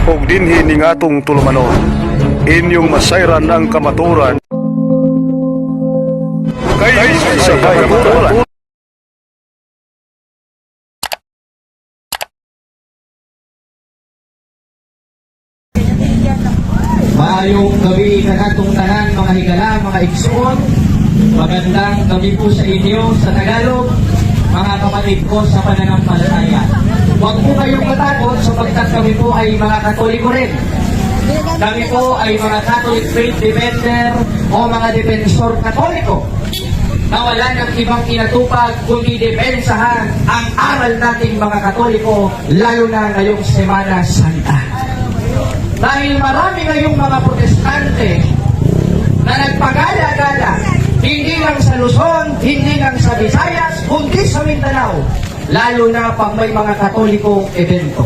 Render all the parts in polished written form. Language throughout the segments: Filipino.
ug dinhi ning atong tulumanon. Inyong masayran ang kamaturan. Kay sa kamaturan. Maayong gabi sa atong tanan, mga higala, mga igsoon. Magandang gabi po sa inyo sa Tagalog, mga kapatid ko sa pananampalataya. Huwag po kayong matakot sapagkat kami po ay mga Katoliko rin. Kami po ay mga Catholic Faith Defender o mga Defensor Katoliko na wala ng ibang inatupag kundi depensahan ang aral nating mga Katoliko, lalo na ngayong Semana Santa. Dahil marami ngayong mga protestante na nagpagala-gala, hindi lang sa Luzon, hindi lang sa Visayas, kundi sa Mindanao, lalo na pag may mga Katolikong evento.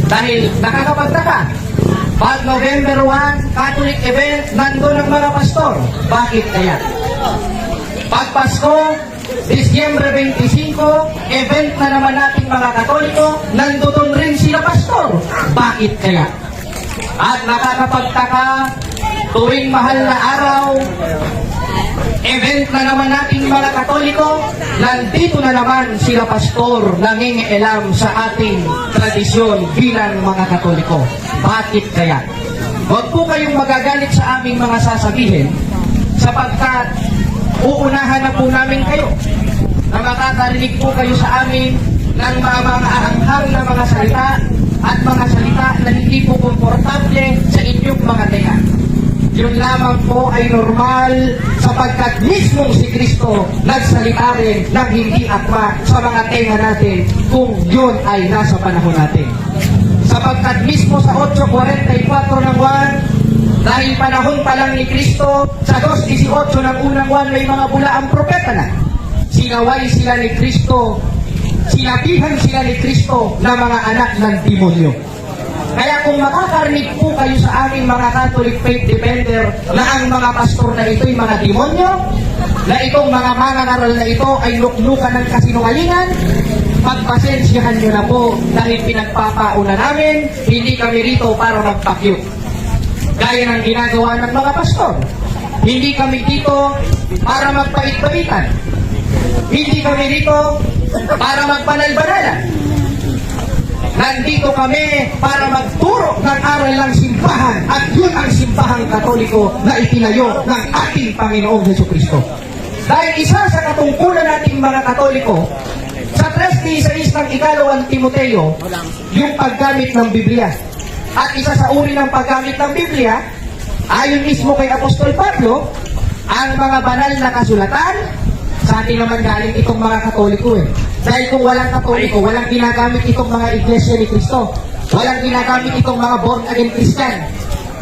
Dahil nakakapagtaka, pag November 1, Catholic event, nandun ang mga pastor. Bakit kaya? Pag Pasko, Disyembre 25, event na naman nating mga Katoliko, nandun rin sila pastor. Bakit kaya? At nakakapagtaka, tuwing mahal na araw, event na naman nating mga Katoliko, nandito na naman sila pastor nangingialam sa ating tradisyon bilang mga Katoliko. Bakit kaya? Huwag po kayong magagalit sa aming mga sasabihin sapagkat uunahan na po namin kayo na makakarinig po kayo sa amin ng mga aanghang na mga salita at mga salita na hindi po komportable sa inyong mga tenga. Yun lamang po ay normal sapagkat mismong si Kristo nagsalita rin ng hindi akma sa mga tenga natin kung yun ay nasa panahon natin. Sapagkat mismo sa 8:44 ng Juan, dahil panahon pa lang ni Kristo, sa 2:18 ng unang Juan may mga bulaang propeta na. Sinaway sila ni Kristo, sinabihan sila ni Kristo na mga anak ng demonyo. Kaya kung makakarinig po kayo sa aming mga Catholic Faith Defender na ang mga pastor na ito'y mga demonyo, na itong mga mangangaral na ito ay luklukan ng kasinungalingan, pagpasensyahan nyo na po dahil pinagpapauna namin, hindi kami rito para magpakyut. Gaya ng ginagawa ng mga pastor. Hindi kami dito para magpait-paitan. Hindi kami dito para magpanal-banalan. Nandito kami para magturo ng aral ng simbahan at yun ang simbahang Katoliko na itinayo ng ating Panginoong Jesucristo. Dahil isa sa katungkulan nating mga Katoliko, sa 3:16 ng ikalawang Timoteo, yung paggamit ng Biblia. At isa sa uri ng paggamit ng Biblia, ayon mismo kay Apostol Pablo, ang mga banal na kasulatan, sa atin naman galing itong mga Katoliko eh. Dahil kung walang Katoliko, walang ginagamit itong mga iglesia ni Cristo. Walang ginagamit itong mga born-again Christian.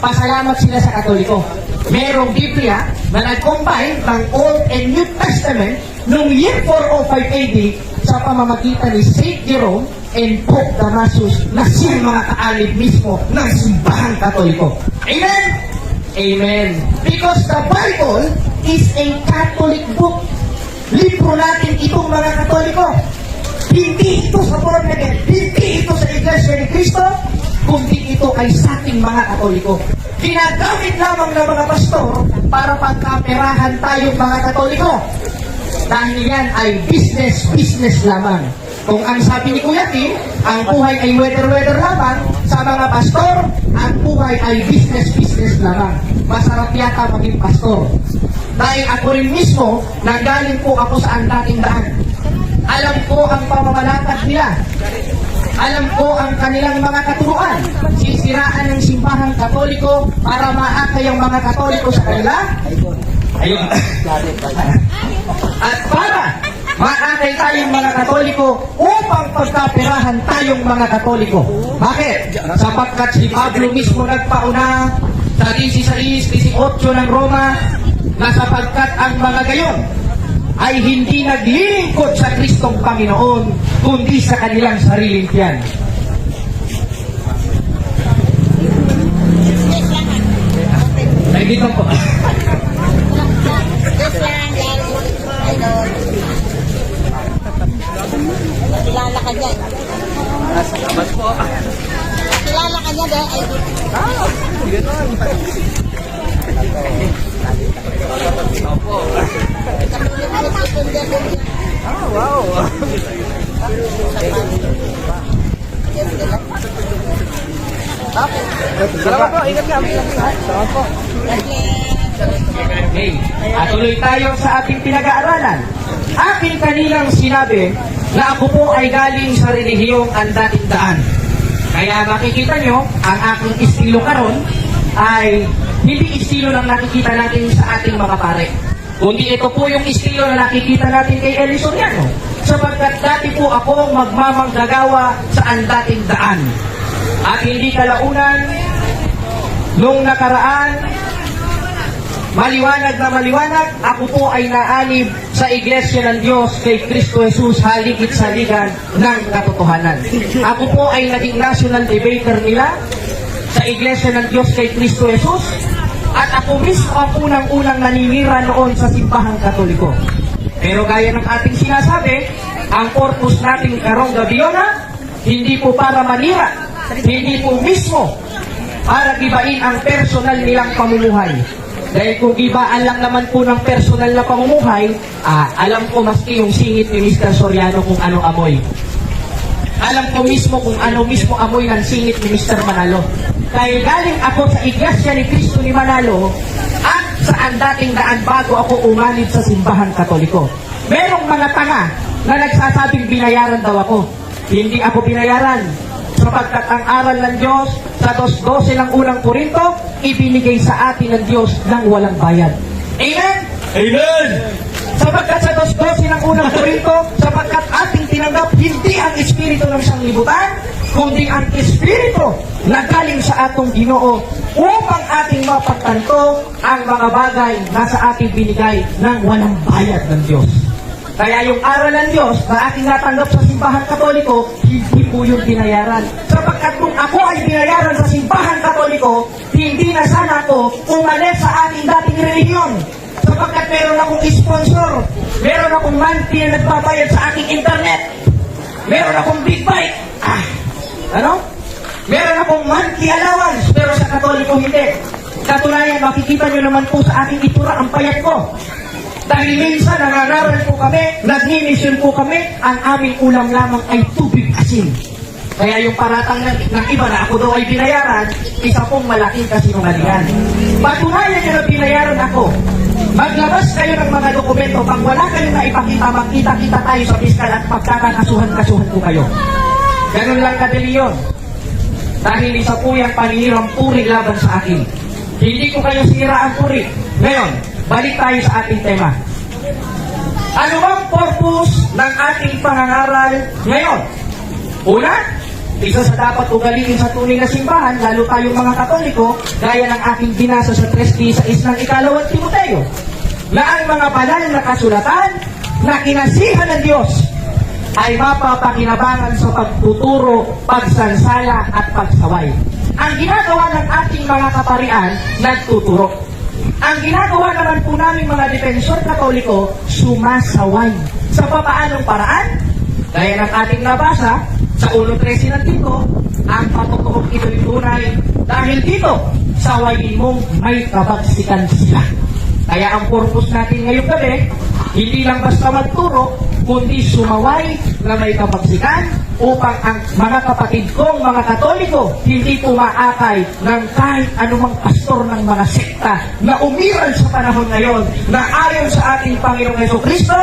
Pasalamat sila sa Katoliko. Merong Biblia na nag-combine ng Old and New Testament noong year 405 AD sa pamamagitan ni St. Jerome and Pope Damasus na siyang mga kaalib mismo ng simbahang Katoliko. Amen? Amen. Because the Bible is a Catholic book. Libro natin itong mga Katoliko. Hindi ito sa born again, hindi ito sa Iglesia ni Cristo, kundi ito ay sa ating mga Katoliko. Ginagamit lamang ng mga pastor para pagkaperahan tayong mga Katoliko. Dahil yan ay business lamang. Kung ang sabi ni Kuya Tim, ang buhay ay weather lamang, sa mga pastor, ang buhay ay business lamang. Masarap yata maging pastor. Dahil ako rin mismo, nanggaling po ako sa ang dating daan. Alam ko ang pamamalakad nila. Alam ko ang kanilang mga katuruan. Sisiraan ng simbahang Katoliko para maakay ang mga Katoliko sa kanila. Ayun. At para maakay tayong mga Katoliko upang pagkaperahan tayong mga Katoliko. Bakit? Sapagkat si Pablo mismo nagpauna sa 16:18 ng Roma na sapagkat ang mga gayon ay hindi naglilingkod sa Kristong Panginoon, kundi sa kanilang sariling tiyan. Ay, dito po. Kilala ka dyan. Salamat po. Kilala ka dyan. niya dahil Salamat po, ingat ka. Salamat po. Okay. At tuloy tayo sa ating pinag-aaralan. Aking kanilang sinabi na ako po ay galing sa relihiyong dating daan. Kaya makikita nyo, ang aking estilo karon ay hindi estilo lang nakikita natin sa ating mga pare. Kundi ito po yung estilo na nakikita natin kay Eli Soriano. Sapagkat dati po ako magmamanggagawa sa dating daan. At hindi kalaunan, nung nakaraan, maliwanag na maliwanag, ako po ay naalib sa Iglesia ng Diyos kay Kristo Jesus haligit sa ligan ng katotohanan. Ako po ay naging national debater nila sa Iglesia ng Diyos kay Kristo Jesus at ako mismo ang unang-unang naninira noon sa simbahang Katoliko. Pero gaya ng ating sinasabi, ang purpose nating karong gabi hindi po para manira, hindi po mismo para gibain ang personal nilang pamumuhay. Dahil kung gibaan lang naman po ng personal na pamumuhay, alam ko maski yung singit ni Mr. Soriano kung ano amoy. Alam ko mismo kung ano mismo amoy ng singit ni Mr. Manalo. Dahil galing ako sa Iglesia ni Cristo ni Manalo at saan dating daan bago ako umanib sa simbahan Katoliko. Merong mga tanga na nagsasabing binayaran daw ako. Hindi ako binayaran. Sapagkat ang aral ng Diyos sa 2:12 ng unang Korinto, ibinigay sa atin ng Diyos ng walang bayad. Amen? Amen! Sapagkat sa 2:12 ng unang Korinto, sapagkat ating tinanggap hindi ang espiritu ng sanglibutan, kundi ang espiritu na galing sa atong Ginoo upang ating mapagtanto ang mga bagay na sa ating binigay ng walang bayad ng Diyos. Kaya yung aral ng Diyos na ating natanggap sa simbahan Katoliko, hindi po yung binayaran. Sapagkat kung ako ay binayaran sa simbahan Katoliko, hindi na sana ako umalis sa ating dating relihiyon. Sapagkat meron akong sponsor, meron akong monthly na nagbabayad sa aking internet, meron akong big bike, meron akong monthly allowance, pero sa Katoliko hindi. Katunayan, makikita nyo naman po sa aking itura ang payat ko. Dahil minsan nangangaral po kami, nagnimisyon po kami, ang aming ulam lamang ay tubig asin. Kaya yung paratang ng iba na ako daw ay binayaran, isa pong malaking kasinungalingan. Patunayan nyo na binayaran ako. Maglabas kayo ng mga dokumento. Pag wala kayong naipakita, magkita-kita tayo sa piskal at pagkakasuhan-kasuhan ko kayo. Ganun lang kadali yun. Dahil isa po yung paninirang puri laban sa akin. Hindi ko kayo sinira ang puri. Ngayon, balik tayo sa ating tema. Ano bang purpose ng ating pangangaral ngayon? Una, isa sa dapat ugaliin sa tunay na simbahan, lalo tayong mga Katoliko, gaya ng aking binasa sa 3:16 ng ikalawang Timoteo, na ang mga banal na kasulatan na kinasihan ng Diyos ay mapapakinabangan sa pagtuturo, pagsansala at pagsaway. Ang ginagawa ng ating mga kaparian, nagtuturo. Ang ginagawa naman po namin mga defensor Katoliko, sumasaway. Sa papaanong paraan? Gaya ng ating nabasa, sa 1:13 ng Tito, ang patutuong ito'y tunay. Dahil dito, sawayin mong may kabagsikan sila. Kaya ang purpose natin ngayong gabi, hindi lang basta magturo, kundi sumaway na may kabagsikan upang ang mga kapatid kong mga Katoliko hindi pumaakay ng kahit anumang pastor ng mga sekta na umiral sa panahon ngayon na ayon sa ating Panginoong Jesucristo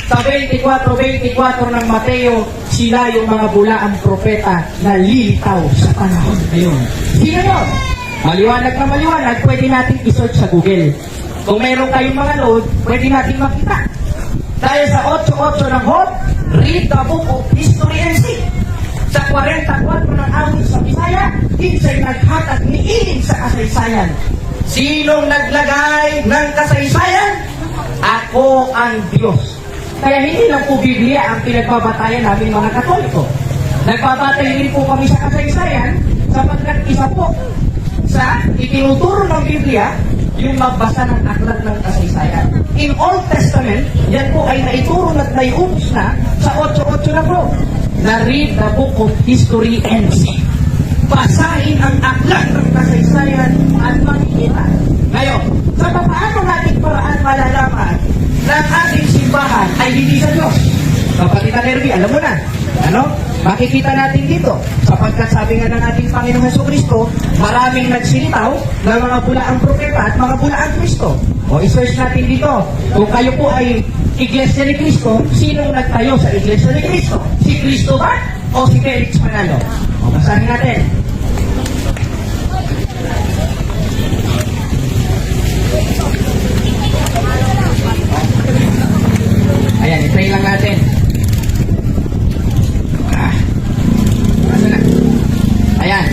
sa 24:24 ng Mateo, sila yung mga bulaang propeta na lilitaw sa panahon ngayon. Sino yun? Maliwanag na maliwanag, pwede natin i-search sa Google. Kung meron kayong mga load, pwede natin makita. Dahil sa 8:8 ng HOP, read the book of History and See. Sa 44 ng awit sa Bisaya, kinsay naghatag ni iling sa kasaysayan. Sinong naglagay ng kasaysayan? Ako ang Diyos. Kaya hindi lang po Biblia ang pinagbabatayan namin mga Katoliko. Nagbabatay rin po kami sa kasaysayan sapagkat isa po sa itinuturo ng Biblia yung magbasa ng aklat ng kasaysayan. In Old Testament, yan po ay naituro at naiutos na sa 8:8 na po. Na read the book of History and See. Basahin ang Nervi, alam mo na. Ano? Makikita natin dito, sapagkat sabi nga ng ating Panginoong Jesucristo, maraming nagsilitaw ng mga bulaang propeta at mga bulaang Kristo. O i-search natin dito, kung kayo po ay Iglesia ni Cristo, sinong nagtayo sa Iglesia ni Cristo? Si Cristo ba? O si Felix Manalo? O basahin natin. Ayan, i-try lang natin. Ayan.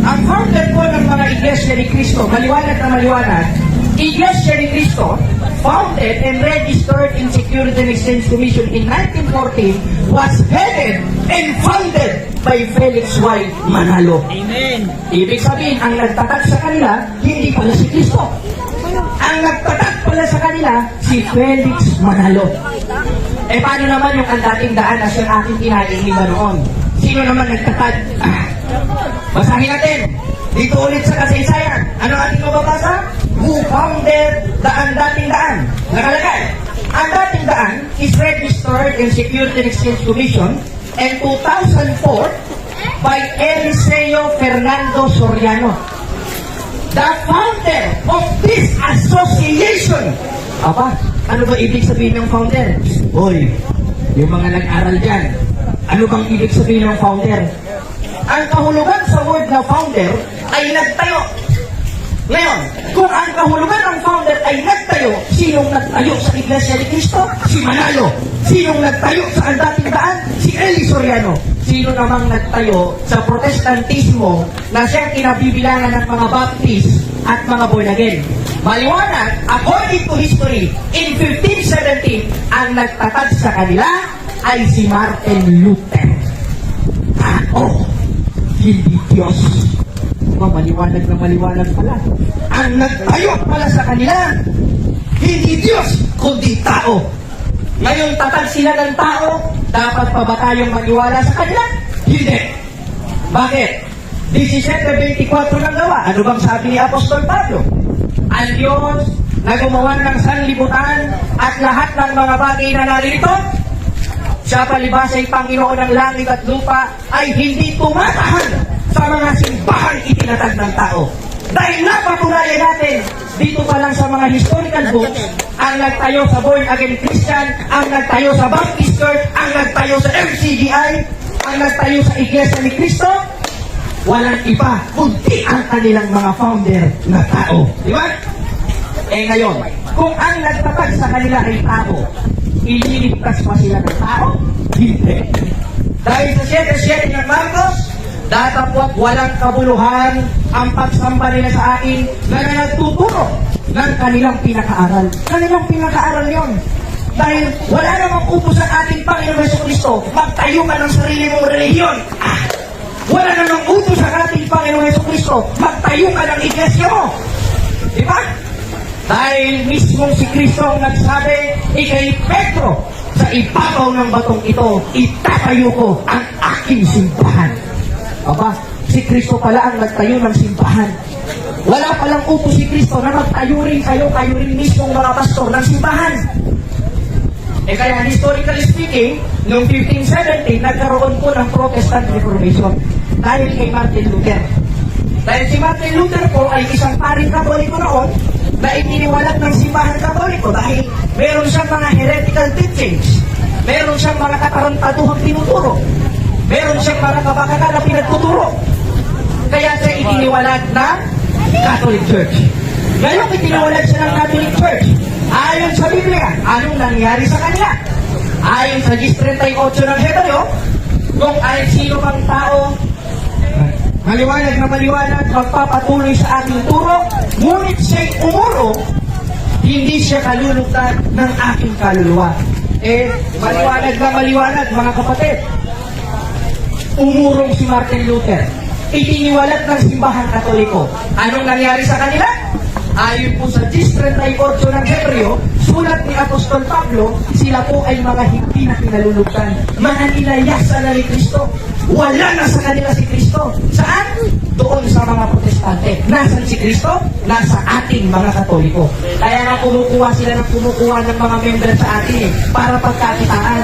Ang founder po ng mga Iglesia ni Cristo, maliwanag na maliwanag, Iglesia ni Cristo, founded and registered in Security and Exchange Commission in 1914, was headed and founded by Felix Y. Manalo. Amen. Ibig sabihin, ang nagtatag sa kanila, hindi pala si Cristo. Ang nagtatag pala sa kanila, si Felix Manalo. Eh, paano naman yung ang dating daan na siyang aking kinaiiniba noon? Sino naman nagtatag? Basahin natin. Dito ulit sa kasaysayan. Ano ating mababasa? Who founded ang dating daan? Nakalagay. Ang dating daan is registered in Security and Exchange Commission in 2004 by Eliseo Fernando Soriano, the founder of this association. Aba, ano ba ibig sabihin ng founder? Hoy, yung mga nag-aral dyan, ano bang ibig sabihin ng founder? Ang kahulugan sa word na founder ay nagtayo. Ngayon, kung ang kahulugan ng founder ay nagtayo, sinong nagtayo sa Iglesia ni Cristo? Si Manalo. Sinong nagtayo sa dating daan? Si Eli Soriano. Sino namang nagtayo sa Protestantismo na siyang kinabibilangan ng mga Baptist at mga born again? Maliwanag, according to history, in 1517, ang nagtatag sa kanila ay si Martin Luther. Hindi Diyos. Maliwanag na maliwanag pala. Ang nagtayo pala sa kanila, hindi Diyos, kundi tao. Ngayon tatag sila ng tao, dapat pa ba tayong maniwala sa kanila? Hindi. Bakit? 17:24 ng gawa. Ano bang sabi ni Apostol Pablo? Ang Diyos na gumawa ng sanlibutan at lahat ng mga bagay na narito, siya palibas ay Panginoon ng langit at lupa, ay hindi tumatahan sa mga simbahang itinatag ng tao. Dahil napatunayan natin, dito pa lang sa mga historical books, ang nagtayo sa Born Again Christian, ang nagtayo sa Baptist Church, ang nagtayo sa MCGI, ang nagtayo sa Iglesia ni Cristo, walang iba, kundi ang kanilang mga founder na tao. Di ba? Eh ngayon, kung ang nagtatag sa kanila ay tao, ililigtas pa sila ng tao? Hindi. Dahil sa 7:7 ng Marcos, datapwat walang kabuluhan ang pagsamba nila sa akin na nagtuturo ng kanilang pinakaaral. Kanilang pinakaaral yon. Dahil wala namang utos sa ating Panginoon Jesucristo, magtayo ka ng sarili mong relihiyon. Wala namang utos sa ating Panginoon Jesucristo, magtayo ka ng iglesia mo. Diba? Dahil mismong si Kristo ang nagsabi, ikay Pedro, sa ibabaw ng batong ito, itatayo ko ang aking simbahan. Aba, si Kristo pala ang nagtayo ng simbahan. Wala palang utos si Kristo na magtayo rin kayo rin mismong mga pastor ng simbahan. Eh kaya historically speaking, noong 1517, nagkaroon po ng Protestant Reformation dahil kay Martin Luther. Dahil si Martin Luther po ay isang paring Katoliko noon na itiniwalag ng simbahan Katoliko dahil meron siyang mga heretical teachings, meron siyang mga katarantaduhang tinuturo, meron siyang mga kabakalan na pinagtuturo. Kaya siya itiniwalag ng Catholic Church. Ngayon itiniwalag siya ng Catholic Church. Ayon sa Biblia, anong nangyari sa kanila? Ayon sa 10:38 ng Hebreo, kung ay sino pang tao, maliwanag na maliwanag, magpapatuloy sa ating turo, ngunit siya'y umuro, hindi siya kalulugtan ng aking kaluluwa. Eh, maliwanag na maliwanag, mga kapatid. Umurong si Martin Luther. Itiniwalag ng simbahan Katoliko. Anong nangyari sa kanila? Ayon po sa 10:38 ng Hebreo, sulat ni Apostol Pablo, sila po ay mga hindi na kinalulugtan. Mga nilayasan na ni Kristo. Wala na sa kanila si Kristo. Saan? Doon sa mga Protestante. Nasaan si Kristo? Nasa ating mga Katoliko. Kaya nga kumukuha sila ng mga member sa atin para pagkakitaan.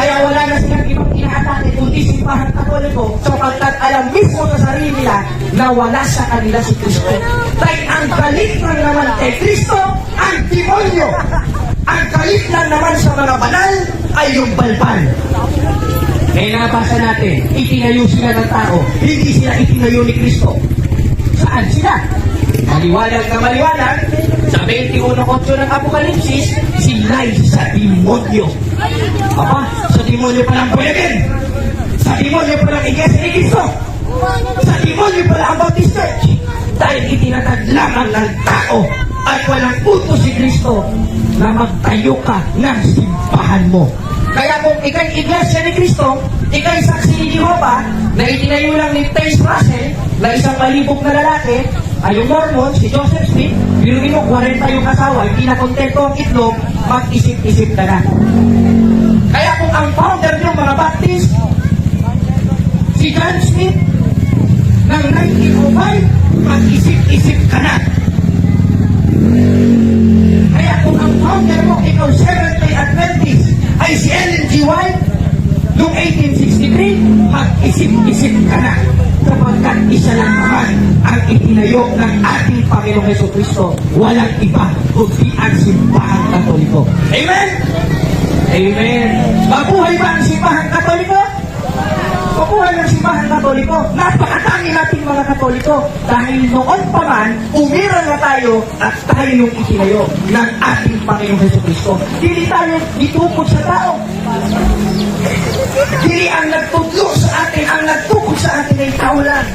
Kaya wala na silang ibang inaatake kundi simbahan Katoliko sapagkat alam mismo sa sarili nila na wala sa kanila si Kristo. Dahil ang galit lang naman kay Kristo, ang demonyo. Ang galit lang naman sa mga banal ay yung balbal. Kaya nabasa natin, itinayo sila ng tao, hindi sila itinayo ni Kristo. Saan sila? Maliwanag na maliwanag, sa 21:8 ng Apokalipsis, sila'y sa demonyo. Aba, sa demonyo palang Bulletin. Sa demonyo palang Iglesia ni Cristo. Sa demonyo pala ang Baptist Church. Dahil itinatag lamang ng tao at walang utos si Kristo na magtayo ka ng simbahan mo. Kaya kung ikay Iglesia ni Cristo, ikay saksi ni Jehovah, na itinayo lang ni Taze Russell, na isang malibog na lalaki, ay yung Mormon, si Joseph Smith, biruin mo 40 yung asawa, hindi na kontento ang itlog, mag-isip-isip ka na. Kaya kung ang founder ng mga Baptist, si John Smith, ng 1905, mag-isip-isip ka na. Kaya kung ang founder mo, ikaw Seventh-day Adventist, ay si Ellen G. White, noong 1863, mag-isip-isip ka na. Kapagkat isa lang naman ang itinayo ng ating Panginoong Jesucristo, walang iba kundi ang simbahan Katoliko. Amen? Amen. Mabuhay ba ang simbahan Katoliko? Mabuhay ang simbahan Katoliko. Napakadami nating mga Katoliko dahil noon pa man, umiral na tayo at tayo yung itinayo ng ating Panginoong Jesucristo. Hindi tayo itukod sa tao. Hindi ang nagtutlo sa atin, ang nagtukod sa atin ay tao lang.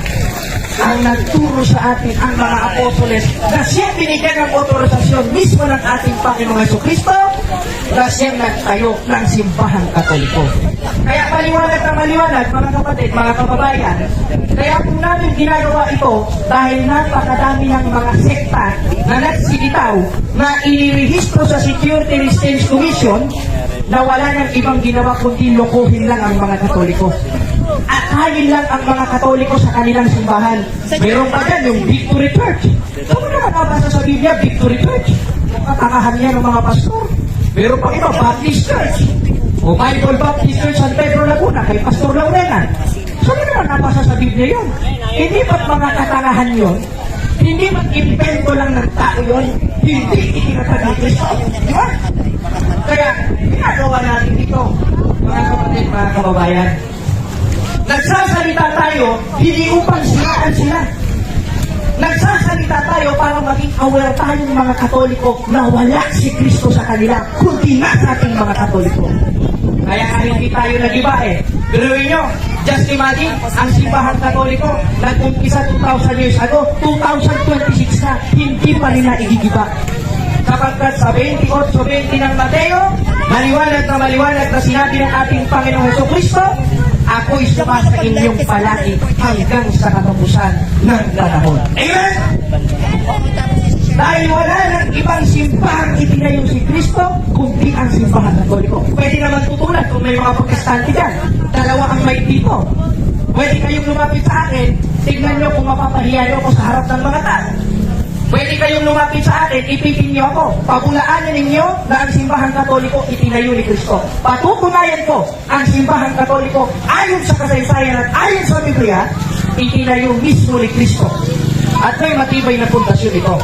Ang nagturo sa atin ang mga apostoles na siyang binigyan ng otorisasyon mismo ng ating Panginoong Jesucristo na siyang nagtayo ng simbahan Katoliko. Kaya maliwanag na maliwanag, mga kapatid, mga kababayan, kaya po namin ginagawa ito dahil napakadami ng mga sekta na nagsilitaw na inirehistro sa Security and Exchange Commission na wala nang ibang ginawa kundi lokohin lang ang mga Katoliko. Akayin lang ang mga Katoliko sa kanilang simbahan. Meron pa dyan yung Victory Church. Saan naman nabasa sa Biblia, Victory Church? Katangahan niya ng mga pastor. Meron pa iba, Baptist Church. O Bible Baptist Church San Pedro Laguna, kay Pastor Laurena. Saan naman nabasa sa Biblia yun? Hindi ba't mga katangahan yun? Hindi mag-invento lang ng tao yun? Hindi itinatag ni Kristo. Di ba? Kaya, ginagawa natin ito, mga kapatid, mga kababayan. Nagsasalita tayo, hindi upang siraan sila. Nagsasalita tayo para maging aware tayong mga Katoliko na wala si Kristo sa kanila, kundi na sa ating mga Katoliko. Kaya hindi tayo nag-iba eh. Biruin nyo, just imagine, ang simbahan Katoliko, nag-umpisa 2,000 years ago, 2026 na, hindi pa rin naigigiba. Sapagkat sa 28:20 ng Mateo, maliwanag na sinabi ng ating Panginoong Jesucristo, ako'y sumasa inyong palagi hanggang sa katapusan ng panahon. Amen? Dahil wala nang ibang simbahan itinayo si Kristo, kundi ang simbahan Katoliko. Pwede naman tutulan kung may mga protestante dyan. Dalawa ang may dito. Pwede kayong lumapit sa akin, tignan nyo kung mapapahiya nyo ako sa harap ng mga tao. Pwede kayong lumapit sa akin, ipitin nyo ako. Pabulaanin ninyo na ang simbahan Katoliko itinayo ni Kristo. Patutunayan ko, ang simbahan Katoliko, ayon sa kasaysayan at ayon sa Biblia, itinayo mismo ni Kristo. At may matibay na pundasyon ito.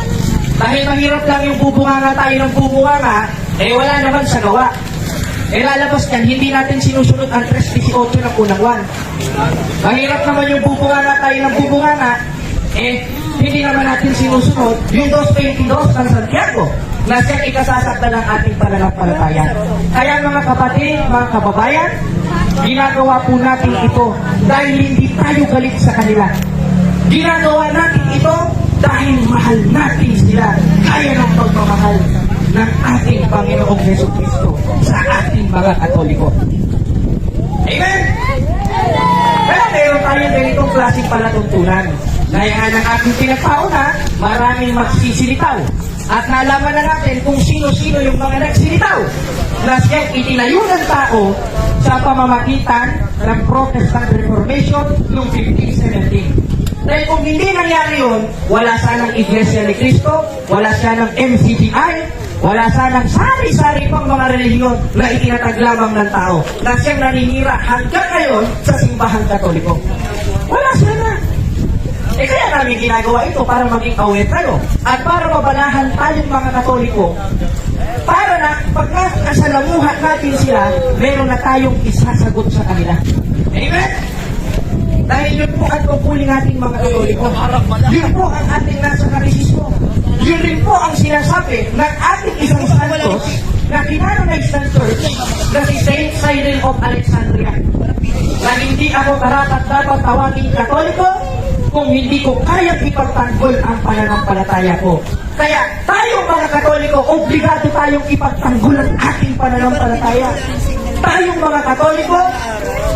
Dahil mahirap lang yung bubunganga tayo ng bubunganga, wala naman sa gawa. Lalabas yan, hindi natin sinusunod ang 3:18 ng unang 1. Mahirap naman yung bubunganga tayo ng bubunganga, hindi naman natin sinusunod yung 2:22 ng Santiago na siyang ikasasakta ng ating pananampalataya. Kaya mga kapatid, mga kababayan, ginagawa po natin ito dahil hindi tayo galit sa kanila. Ginagawa natin ito dahil mahal natin sila, kaya ng pagmamahal ng ating Panginoong Jesucristo sa ating mga Katoliko. Amen? Kaya meron tayo ganitong klaseng palatuntunan. Dahil nga ng ating pinagpauna, maraming magsisilitaw. At nalaman na natin kung sino-sino yung mga nagsilitaw na siyang itinayo ng tao sa pamamagitan ng Protestant Reformation noong 1517. Dahil kung hindi nangyari yun, wala sanang Iglesia ni Cristo, wala sanang MCGI, Wala sanang sari-sari pang mga relihiyon na itinatag lamang ng tao na siyang naninira hanggang ngayon sa simbahang Katoliko. Wala sana. Kaya namin ginagawa ito para maging aware tayo at para mabalahan tayong mga Katoliko para na pag nasalamuhan natin sila, meron na tayong isasagot sa kanila. Amen? Dahil yun po ang tungkulin natin mga Katoliko. Yun po ang ating nasa karisismo. Yun rin po ang sinasabi ng ating isang santos na kinanonize ng church na si Saint Cyril of Alexandria. Na hindi ako karapat dapat tawaging Katoliko kung hindi ko kayang ipagtanggol ang pananampalataya ko. Kaya tayong mga Katoliko, obligado tayong ipagtanggol ang ating pananampalataya. Tayong mga Katoliko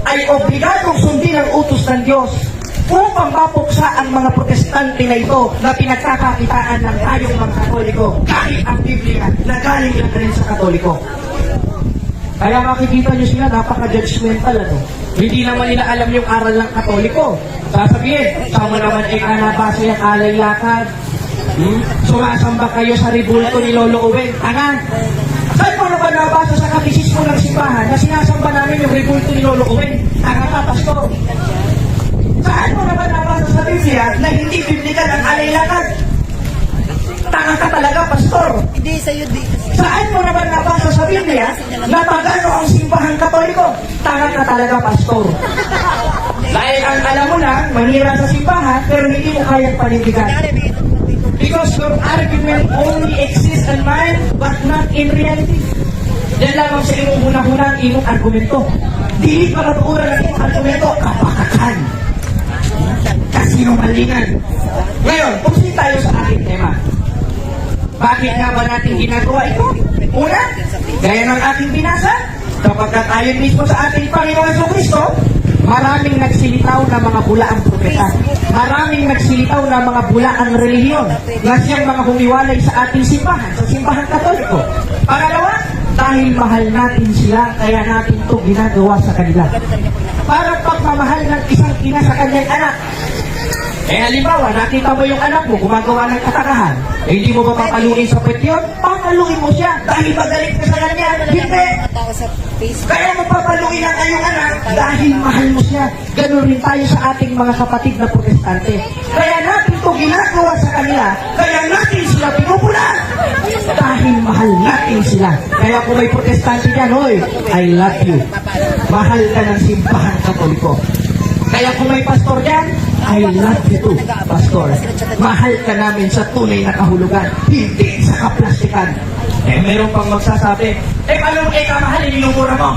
ay obligadong sundin ang utos ng Diyos upang mapuksa ang mga protestante na ito na pinagkakakitaan ng tayong mga Katoliko kahit ang Biblia na galing lang rin sa Katoliko. Kaya makikita nyo sila, napaka-judgmental Hindi naman nila alam yung aral ng Katoliko. Sasabihin, sama naman ay nabasa yung alay lakad. Sumasamba kayo sa ribulto ni Lolo Uweng. Tanga! Saan mo na ba nabasa sa katisismo ng simbahan na sinasamba namin yung ribulto ni Lolo Uweng? Tanga ka, pastor! Saan mo na ba nabasa sa Biblia na hindi biblikal ang alay lakad? Tanga ka talaga, pastor! Hindi sa'yo, di. Saan mo naman nabasa sa Biblia na pagano ang simbahang Katoliko? Tanga ka talaga, pastor. Dahil ang alam mo lang, manira sa simbahan, pero hindi mo kayang panindigan. Because your argument only exists in mind, but not in reality. Yan lamang sa iyong hunang-hunang iyong argumento. Dili pa natuuran ang iyong argumento, kapakakan. Kasinungalingan. Ngayon, pusin tayo sa ating tema. Bakit nga ba natin ginagawa ito? Una, gaya ng ating binasa, kapagkat ayon mismo sa ating Panginoon Jesucristo, maraming nagsilitaw na mga bulaang propeta. Maraming nagsilitaw na mga bulaang relihiyon na siyang mga humiwalay sa ating simbahan, sa simbahan Katoliko. Pangalawa, dahil mahal natin sila, kaya natin ito ginagawa sa kanila. Para pagmamahal ng isang ina sa kanyang anak. Halimbawa, nakita mo yung anak mo gumagawa ng katakahan. Hindi mo ba papaluin sa pwet yun? Papaluin mo siya dahil magalit ka sa kanya. Hindi! Kaya mo papaluin ang iyong anak dahil mahal mo siya. Ganun rin tayo sa ating mga kapatid na protestante. Kaya natin ito ginagawa sa kanila. Kaya natin sila pinupula. Dahil mahal natin sila. Kaya kung may protestante dyan, hoy, I love you. Mahal ka ng simbahan Katoliko. Kaya kung may pastor dyan, I love you too, pastor. Mahal ka namin sa tunay na kahulugan, hindi sa kaplastikan. Meron pang magsasabi, paano mo ikaw mahal, inumura mo?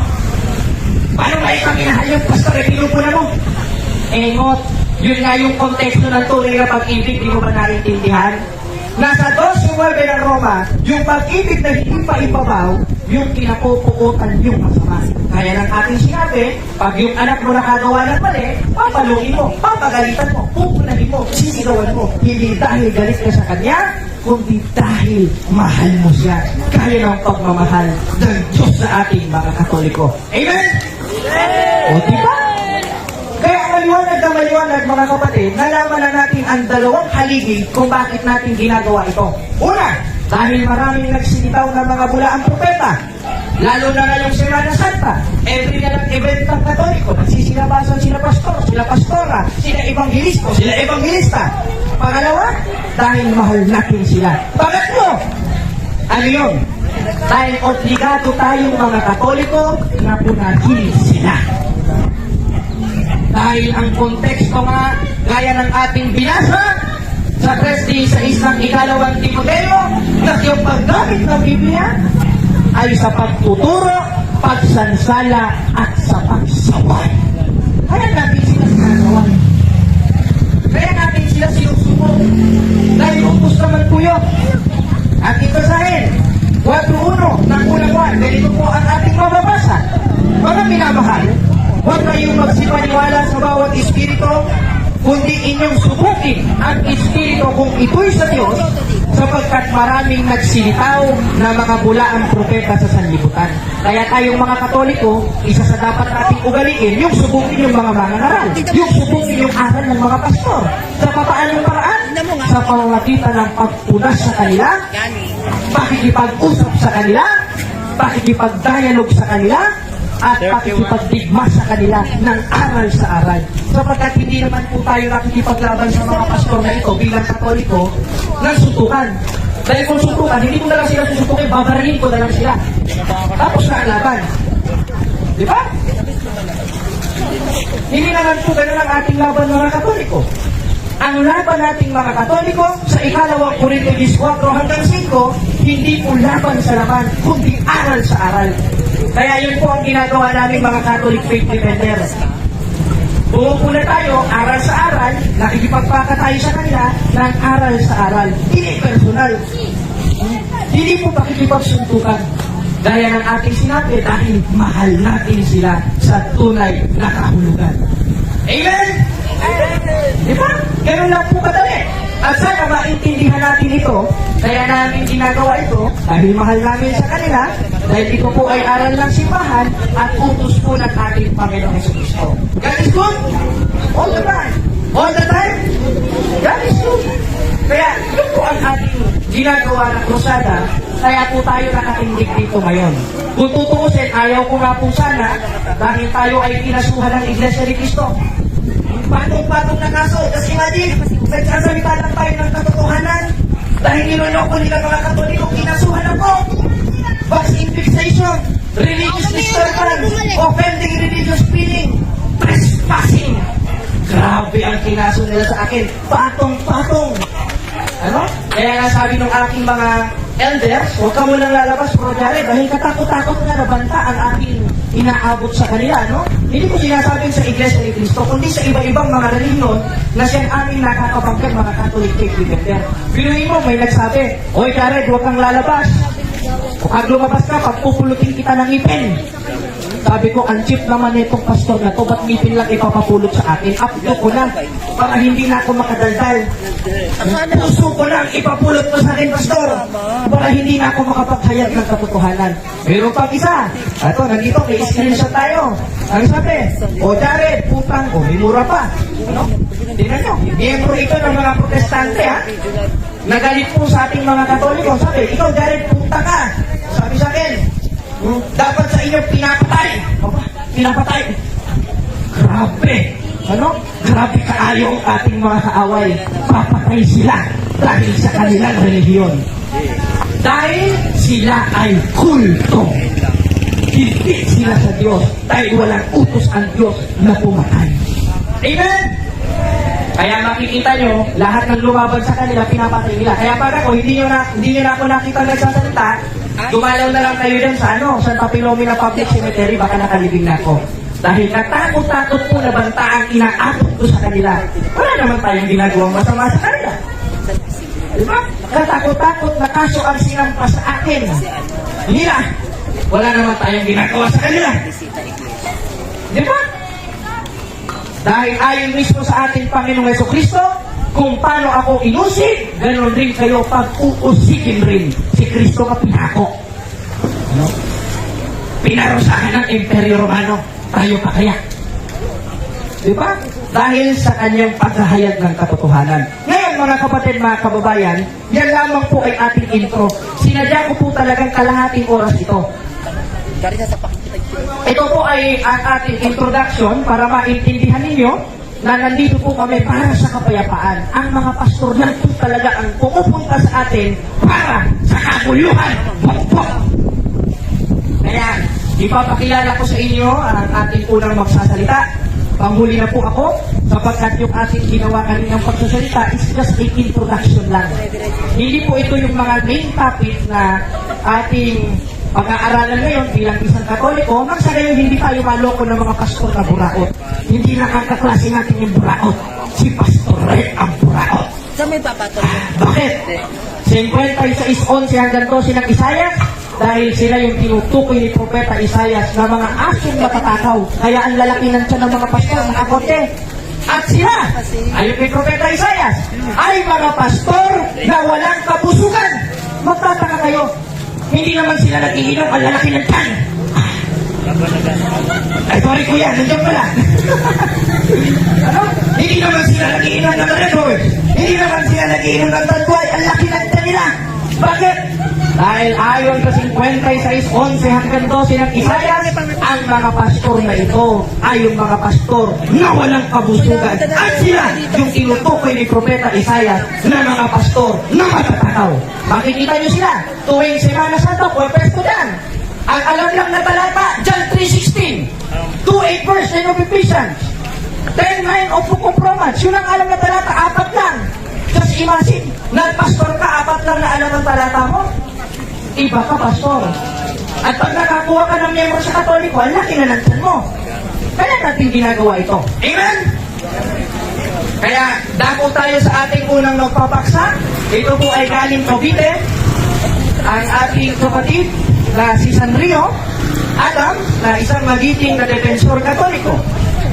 Paano ba ikaw minahal yung pastor, pinupuna mo? Ngot, yun nga yung konteksto ng tunay na pag-ibig, di mo ba naiintindihan? Nasa 12:9 ng Roma, yung pag-ibig na hindi pa ipabaw, yung kinapupukutan yung masama. Kaya ng ating sinabi, pag yung anak mo nakagawa ng mali, papaluin mo, papagalitan mo, pupunahin mo, sisigawan mo. Hindi dahil galit ka sa kanya, kundi dahil mahal mo siya. Kaya ng pagmamahal ng Diyos sa ating mga Katoliko. Amen? O diba? Kaya maliwanag mga kapatid, nalaman na natin ang dalawang haligi kung bakit natin ginagawa ito. Una, dahil maraming nagsilitaw ng mga bulaang propeta. Lalo na ngayong Semana Santa, every na lang event ng Katoliko, nagsisilabasan sila pastor, sila pastora, sila evangelista. Pangalawa, dahil mahal natin sila. Pangatlo, ano yun? Dahil obligado tayong mga Katoliko na punahin sila. Dahil ang konteksto nga, gaya ng ating binasa, sa 3:16 ng ikalawang Timoteo, na yung paggamit ng Biblia ay sa pagtuturo, pagsansala, at sa pagsaway. Kaya natin sila sinasaway. Kaya natin sila sinusubok. Dahil utos naman po yun. At ito sa akin, 4:1 ng unang buwan, ganito po ang ating mababasa. Mga minamahal, huwag kayong magsipaniwala sa bawat espiritu, kundi inyong subukin ang espiritu kung ito'y sa Diyos, sapagkat maraming nagsilitaw na mga bulaang propeta sa sanlibutan. Kaya tayong mga Katoliko, isa sa dapat nating ugaliin, yung subukin yung mga mangangaral, yung subukin yung aral ng mga pastor. Sa papaanong paraan? Sa pamamagitan ng pagpunas sa kanila pakikipag-usap sa kanila, pakikipag-dialogue sa kanila, at pakikipagdigma sa kanila ng aral sa aral. Sapagkat hindi naman po tayo nakikipaglaban sa mga pastor na ito bilang Katoliko ng suntukan. Dahil kung suntukan, hindi ko na lang sila susuntukin, babarilin ko na lang sila. Tapos na ang laban. Di ba? Hindi naman po ganun ang ating laban mga Katoliko. Ang laban nating mga Katoliko sa ikalawang Korintios 4 hanggang 5, hindi po laban sa laban, kundi aral sa aral. Kaya yun po ang ginagawa namin mga Catholic Faith Defenders. Pumupuna tayo, aral sa aral, nakikipagpaka tayo sa kanila ng aral sa aral. Hindi personal. Hindi po pakikipagsuntukan. Gaya ng ating sinabi, dahil mahal natin sila sa tunay na kahulugan. Amen? Di ba? Ganun lang po kadali. At sana maintindihan natin ito, kaya namin ginagawa ito, dahil mahal namin sa kanila, dahil ito po ay aral ng simbahan, at utos po ng ating Panginoong Jesucristo. God is good? All the time. All the time? God is good. Kaya, yun po ang ating ginagawa ng krusada, kaya po tayo nakatindig dito ngayon. Kung tutuusin, ayaw ko nga po sana, dahil tayo ay kinasuhan ng Iglesia ni Cristo. Patong-patong na kaso. Kasi imagine, nagsasalita lang tayo ng katotohanan. Dahil niloloko nila mga Katoliko, kinasuhan ako. Vaccine fixation, religious disturbance, offending religious feeling, trespassing. Grabe ang kinaso nila sa akin. Patong-patong. Ano? Kaya nga sabi ng aking mga elders, huwag ka munang lalabas, Bro Jared, dahil katakot-takot na nabanta ang aking inaabot sa kanila, no? Hindi ko sinasabing sa Iglesia ni Cristo, kundi sa iba-ibang mga relihiyon na siyang aming nakakabangkag mga Catholic Faith Defender. Pinuhin mo, may nagsabi, Oy Jared, huwag kang lalabas. Pag lumabas ka, pagpupulutin kita ng ipin. Sabi ko, ang cheap naman itong pastor na to, ba't ngipin lang ipapapulot sa akin? Updo ko na, para hindi na ako makadaldal. Puso ko lang ipapulot mo sa akin, pastor, para hindi na ako makapaghayag ng katotohanan. Meron pang isa. Ito, nandito, may screenshot tayo. Ang sabi, O Jared, putang, o may mura pa. Ano? Tingnan nyo, miyembro ito ng mga protestante, ha? Nagalit po sa ating mga Katoliko. Sabi, ikaw Jared, putang ka. Sabi sa akin, dapat sa inyo pinapatay. Pinapatay. Grabe. Ano? Grabe kaayo ang ating mga kaaway. Papatay sila dahil sa kanilang relihiyon. Dahil sila ay kulto. Hindi sila sa Diyos. Dahil walang utos ang Diyos na pumatay. Amen? Kaya makikita nyo, lahat ng lumaban sa kanila, pinapatay nila. Kaya pag ako, hindi nyo na ako nakita nagsasalita, dumalaw na lang kayo dyan sa Santa Filomena Public Cemetery, baka nakalibing na ako. Dahil natakot-takot po na banta ang inaabot ko sa kanila. Wala naman tayong ginagawang masama sa kanila. Diba? Katakot-takot na kaso ang sinampa sa akin. Hindi na. Wala naman tayong ginagawa sa kanila. Diba? Dahil ayon mismo sa ating Panginoong Jesucristo, kung paano ako inusig, ganoon rin kayo pag-uusigin rin. Si Kristo ka pinako. Ano? Pinarusahan ng Imperyo Romano. Tayo pa kaya? Diba? Dahil sa kanyang paghahayag ng katotohanan. Ngayon mga kapatid, mga kababayan, yan lamang po ay ating intro. Sinadya ko po talagang kalahating oras ito. Ito po ay ang ating introduction para maintindihan ninyo na nandito po kami para sa kapayapaan. Ang mga pastor lang po talaga ang pumupunta sa atin para sa kaguluhan. Kaya, ipapakilala ko sa inyo ang ating unang magsasalita. Panghuli na po ako sapagkat yung ating ginawa kaninang pagsasalita is just a introduction lang. Hindi po ito yung mga main topic na ating pag-aaralan ngayon bilang isang Katoliko. Sa ngayon, hindi tayo maloko ng mga pastor na buraot. Hindi lang ang kaklase natin yung buraot. Si Pastor Red ang buraot. Saan may papatuloy? Bakit? 56:11 hanggang 12 ng Isaias, dahil sila yung tinutukoy ni Propeta Isaias na mga asong matatakaw. Kaya ang lalaki ng tiyan ng mga pastor, nakakote. At sila, ayon kay Propeta Isaias, ay mga pastor na walang kapusukan. Magtataka kayo, hindi naman sila nag-iinom, ang lalaki ng tiyan. Ay, sorry kuya, nandiyan pala. Ano? Hindi naman sila nag-iinom ng Red Bull. Hindi naman sila nag-iinom ng Tanduay, ang laki ng tiyan nila. Bakit? Dahil ayon sa 56:11 hanggang 12 ng Isayas, ang mga pastor na ito ay yung mga pastor na walang kabusugan. At sila yung tinutukoy ni Propeta Isayas na mga pastor na matatakaw. Makikita niyo sila tuwing Semana Santa, pwesto dyan. Ang alam lang na talata, John 3:16, 2:8 verse of Ephesians, 10:9 of Book of Romans. Yun ang alam na talata, 4 lang. Just imagine, nagpastor ka, 4 lang na alam ang talata mo. Iba ka, pastor. At pag nakakuha ka ng member sa Katoliko, ang laki na ng tiyan mo. Kaya natin ginagawa ito. Amen? Kaya, dako tayo sa ating unang nagpapaksa. Ito po ay galing Cavite. Ang ating kapatid na si Sanrio Adam, na isang magiting na defensor Katoliko.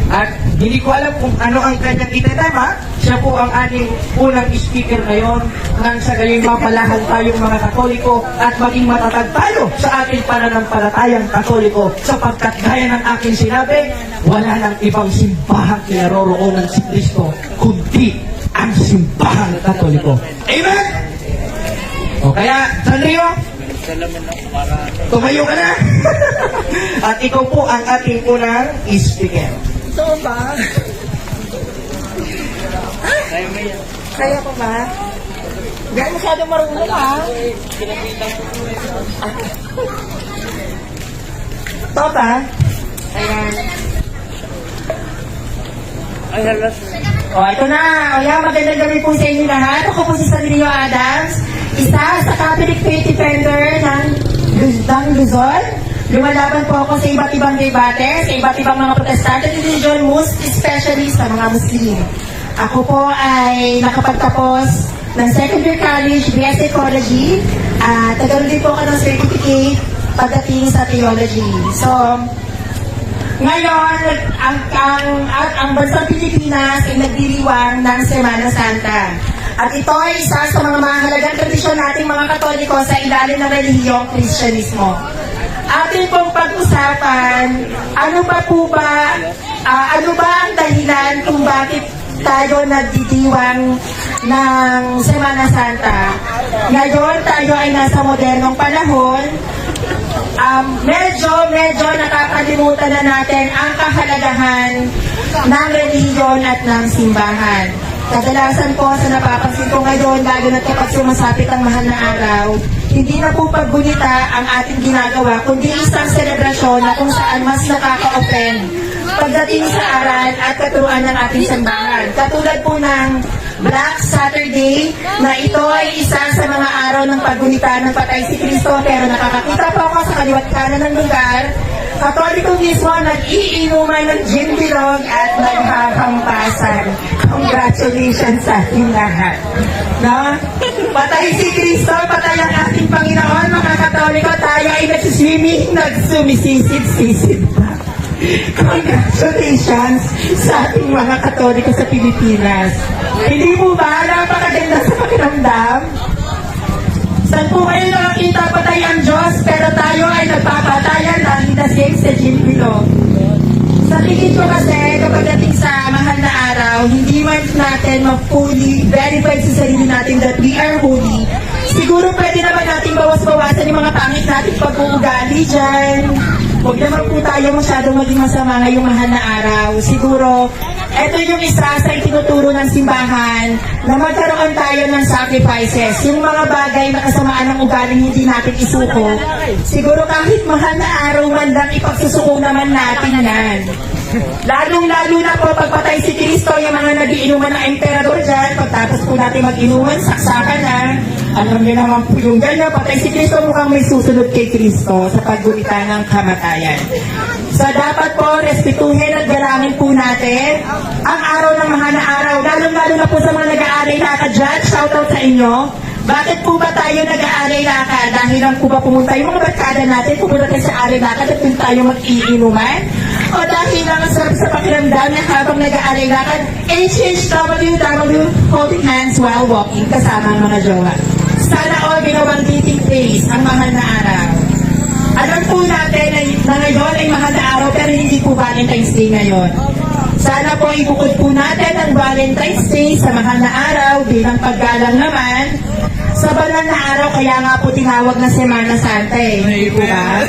At hindi ko alam kung ano ang kanyang itatama. Siya po ang ating unang speaker ngayon nang sa galing mapalahan tayong mga Katoliko at maging matatag tayo sa ating pananampalatayang Katoliko, sapagkat gaya ng aking sinabi, wala nang ibang simbahan kinaroroonan si Kristo kundi ang simbahan Katoliko. Amen? O kaya, Sanrio, tumayo ka na. At ikaw po ang ating unang speaker. So ba? Kaya pa ba? Hindi ako masyadong marunong ha. Ito ba? Ayan. O, ito na. O yan, magandang gabi po sa inyo lahat. Ako po si Sanrio Adams, isa sa Catholic Faith Defender ng Luzon. Lumalaban po ako sa iba't ibang debate, sa iba't ibang mga protestante religion, most especially sa mga Muslim. Ako po ay nakapagtapos ng second year college, BS Ecology, at nagkaroon din po ako ng certificate pagdating sa theology. So, ngayon, ang bansang Pilipinas ay nagdiriwang ng Semana Santa. At ito ay isa sa mga mahalagang tradisyon nating mga Katoliko sa ilalim ng relihiyong Kristyanismo. Atin pong pag-usapan, ano ba ang dahilan kung bakit tayo nagdidiwang ng Semana Santa? Ngayon, tayo ay nasa modernong panahon. Medyo nakakalimutan na natin ang kahalagahan ng reliyon at ng simbahan. Kadalasan po sa napapansin ko ngayon, lalo na kapag sumasapit ang mahal na araw, hindi na po paggunita ang ating ginagawa, kundi isang selebrasyon na kung saan mas nakaka-offend pagdating sa aral at katuruan ng ating simbahan. Katulad po ng Black Saturday, na ito ay isa sa mga araw ng paggunita ng patay si Kristo, pero nakakakita po ako sa kaliwat kanan ng lugar, Katoliko mismo nag-iinuman ng gin bilog at naghahampasan. Congratulations sa ating lahat. No? Patay si Kristo, patay ang ating Panginoon, mga Katoliko, tayo ay nagsiswimming, nagsumisisid-sisid pa. Congratulations sa ating mga Katoliko sa Pilipinas. Hindi po ba napakaganda sa pakiramdam? Saan po kayo nakakita patay ang Diyos, pero tayo ay nagpapatayan dahil nasing sa Ginpilo? Sa tingin ko kasi, kapag dating sa mahal na araw, hindi man natin ma-fully verify sa sarili natin that we are holy. Siguro pwede naman natin bawas-bawasan yung mga pangit natin pag-uugali dyan. Huwag naman po tayo masyadong maging masama ngayong mahal na araw. Siguro, ito yung isa sa itinuturo ng simbahan na magkaroon tayo ng sacrifices. Yung mga bagay na kasamaan ng ugaling hindi natin isuko. Siguro kahit mahal na araw man lang, ipagsusuko naman natin yan. Lalong-lalo na po pagpatay si Kristo, yung mga nagiinuman ng emperador dyan, pagtapos po natin mag-inuman, saksakan na. Alam niyo naman po yung ganyan, patay si Kristo, mukhang may susunod kay Kristo sa paggunita ng kamatayan. So dapat po, respetuhin at galangin po natin ang araw ng mahal na araw, lalong-lalo na po sa mga nag-aaray lakad dyan, shoutout sa inyo. Bakit po ba tayo nag-aaray lakad? Dahil lang po ba pumunta yung mga barkada natin, pumunta tayo sa aaray lakad at kung tayo mag-iinuman? O dahil lang ang sarap sa pakiramdam na habang nag-aaray lakad, HHWW, holding hands while walking kasama ang mga jowa. Sana all ginawang dating phase ang mahal na araw. Alam po natin na ngayon ay mahal na araw pero hindi po Valentine's Day ngayon. Sana po ibukod po natin ang Valentine's Day sa mahal na araw bilang paggalang naman Sa banal na araw, kaya nga po tinawag na Semana Santa eh. Hindi po ba?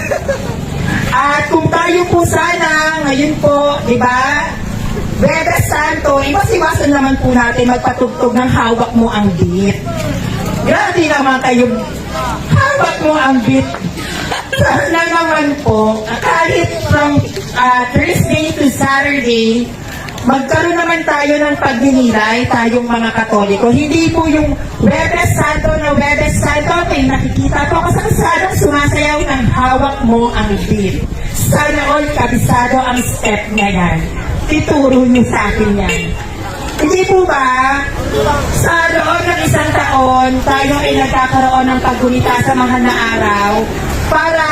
At kung tayo po sana, ngayon po, di ba, Bebes Santo, iwas-iwasan naman po natin magpatugtog ng hawak mo ang beat. Grabe naman kayo, hawak mo ang beat. Sana naman po, kahit from Thursday to Saturday, magkaroon naman tayo ng pagdinilay, tayong mga Katoliko. Hindi po yung Webes Santo na Webes Santo, may nakikita po ako sa kasadang sumasayaw ng hawak mo ang beat. Sana all kabisado ang step na yan. Ituro niyo sa akin yan. Hindi po ba, sa loob ng isang taon, tayo ay nagkakaroon ng paggunita sa mahal na araw para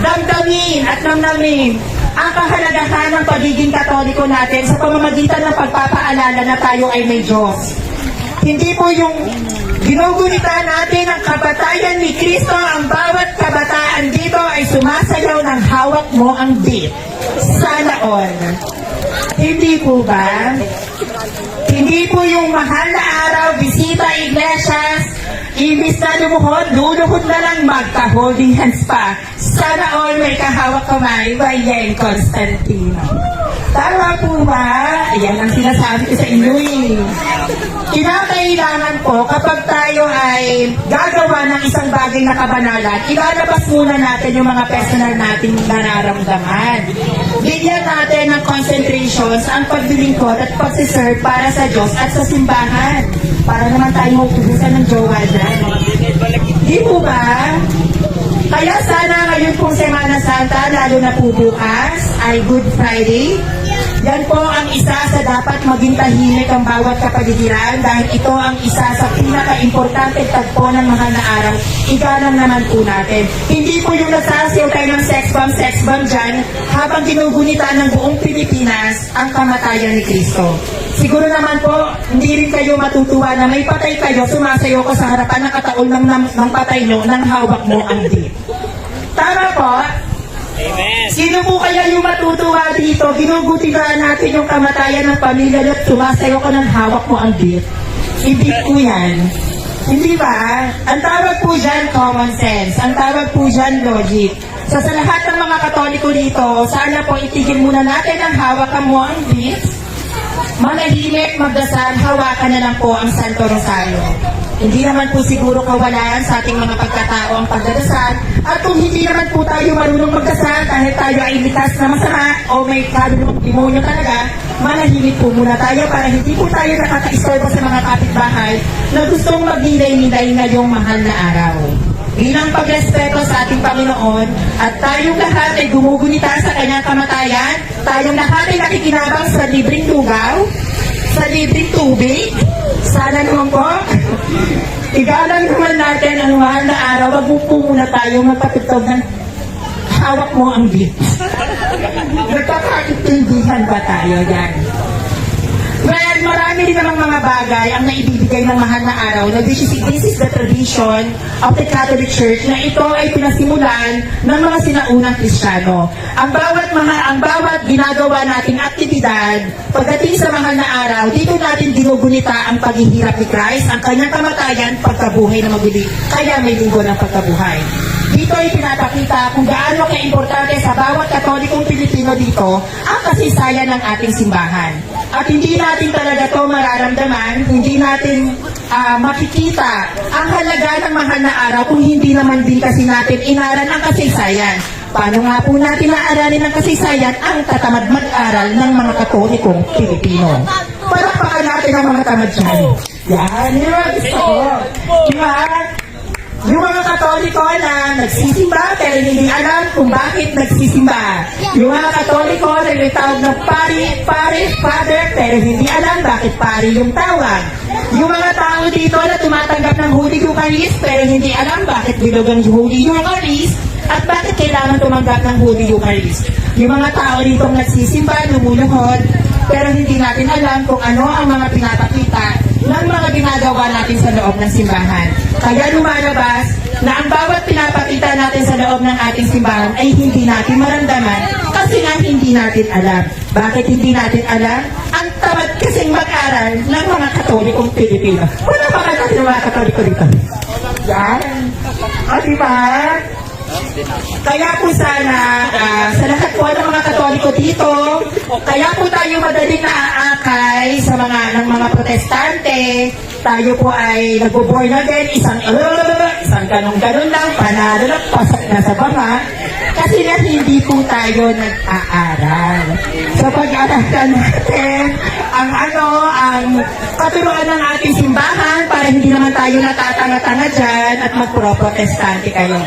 damdamin at namnamin ang kahalagahan ng pagiging Katoliko natin sa pamamagitan ng pagpapaalala na tayo ay may Diyos. Hindi po yung ginugunita natin ang kabatayan ni Kristo, ang bawat kabataan dito ay sumasayaw ng hawak mo ang beat. Sana all. Hindi po ba? Hindi po yung mahal na araw, bisita iglesias, ibis na luluhod na lang magka-holding hands pa. Sana all may kahawak kamay, Bayen Constantino. Tama po ba? Ayan ang sinasabi ko sa inyo eh. Kinakailangan po kapag tayo ay gagawa ng isang bagay na kabanalan, ilalabas muna natin yung mga personal nating nararamdaman. Bigyan natin ng concentrations ang paglilingkod at pagsiserve para sa Diyos at sa simbahan. Para naman tayo mautubusan ng jowa dyan. Di po ba? Kaya sana ngayon pong Semana Santa, lalo na po bukas, ay Good Friday. Yan po ang isa sa dapat maging tahimik ang bawat kapaligiran dahil ito ang isa sa pinaka-importante tagpo ng mahal na araw. Igalang naman po natin. Hindi po yung nasasayaw tayo ng sex bomb dyan habang ginugunita ng buong Pilipinas ang kamatayan ni Kristo. Siguro naman po, hindi rin kayo matutuwa na may patay kayo, sumasayaw ko sa harapan ng kataol ng patay nyo, ng hawak mo ang di. Tama po? Amen. Sino po kaya yung matutuwa dito? Ginugutigaan natin yung kamatayan ng pamilya at sumasayaw ka ng hawak mo ang beat. Hindi po yan. Hindi ba? Ang tawag po dyan, common sense. Ang tawag po dyan, logic. So sa lahat ng mga Katoliko dito, sana po itigil muna natin ang hawak mo ang beat. Manahimik, magdasal, hawakan na lang po ang Santo Rosario. Hindi naman po siguro kawalan sa ating mga pagkatao ang pagdadasal. At kung hindi naman po tayo marunong magdasal dahil tayo ay likas na masama o may kalulong demonyo talaga, manahimik po muna tayo para hindi po tayo nakaka-istorbo sa mga kapitbahay na gustong magnilay-nilay ngayong mahal na araw. Bilang pagrespeto sa ating Panginoon at tayong lahat ay gumugunita sa kanyang kamatayan, tayong lahat ay nakikinabang sa libreng lugaw, sa libreng tubig. Sana naman po, igalang naman natin ang mahal na araw. Wag po muna tayo magpatugtog ng hawak mo ang beat. Nagkakaintindihan ba tayo yan? Well, marami rin namang mga bagay ang naibibigay ng mahal na araw na this is the tradition of the Catholic Church na ito ay pinasimulan ng mga sinaunang Kristiyano. Ang bawat ginagawa nating aktibidad pagdating sa mahal na araw, dito natin ginugunita ang paghihirap ni Christ, ang kanyang kamatayan, pagkabuhay na maguli. Kaya may linggo ng pagkabuhay. Dito ay pinapakita kung gaano ka-importante sa bawat Katolikong Pilipino dito ang kasaysayan ng ating simbahan. At hindi natin talaga to mararamdaman, hindi natin makikita ang halaga ng mahal na araw kung hindi naman din kasi natin inaral ang kasaysayan. Paano nga po natin naaralin ang kasaysayan ang tatamad mag-aral ng mga Katolikong Pilipino? Palakpakan natin ang mga tamad dyan. Yan, yun ang gusto ko. Diba? Yung mga Katoliko na nagsisimba pero hindi alam kung bakit nagsisimba. Yung mga Katoliko na tinatawag na pare, father, pero hindi alam bakit pare yung tawag. Yung mga tao dito na tumatanggap ng Holy Eucharist pero hindi alam bakit bilog ang Holy Eucharist at bakit kailangan tumanggap ng Holy Eucharist. Yung mga tao dito nagsisimba, lumuluhod, pero hindi natin alam kung ano ang mga pinapakita ng mga ginagawa natin sa loob ng simbahan. Kaya lumalabas na ang bawat pinapakita natin sa loob ng ating simbahan ay hindi natin maramdaman kasi nga hindi natin alam. Bakit hindi natin alam? Ang tamad kasing mag-aral pangalan ng mga Katolikong Pilipino. Wala pa natin ng mga Katoliko dito. Yan. O, diba? Kaya po sana, sa lahat po ng mga Katoliko dito, kaya po tayo madaling naaakay sa ng mga protestante, tayo po ay nagbo-born again, isang ganong-ganon lang, panalo lang, pasak na sa banga, kasi na hindi po tayo nag-aaral. So pag-aaralan natin ang katuruan ng ating simbahan para hindi naman tayo natatanga-tanga dyan at magpro-protestante kayo.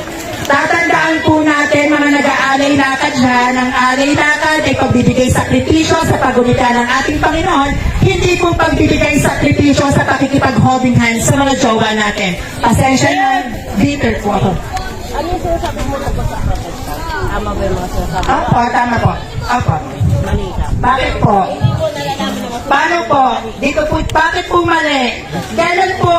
Tatandaan po natin mga nag-aalay lakad dyan, ang alay lakad ay pagbibigay sakripisyo sa pagumika ng ating Panginoon, hindi po pagbibigay sakripisyo sa pakikipag-holding hands sa mga jowa natin. Pasensya na, bitter po ako. Ano yung sinasabi mo tungkol sa protesta? Tama ba yung mga sinasabi? Opo, tama po. Opo. Mali ka. Bakit po? Paano po? Dito po, bakit po mali? Kailan po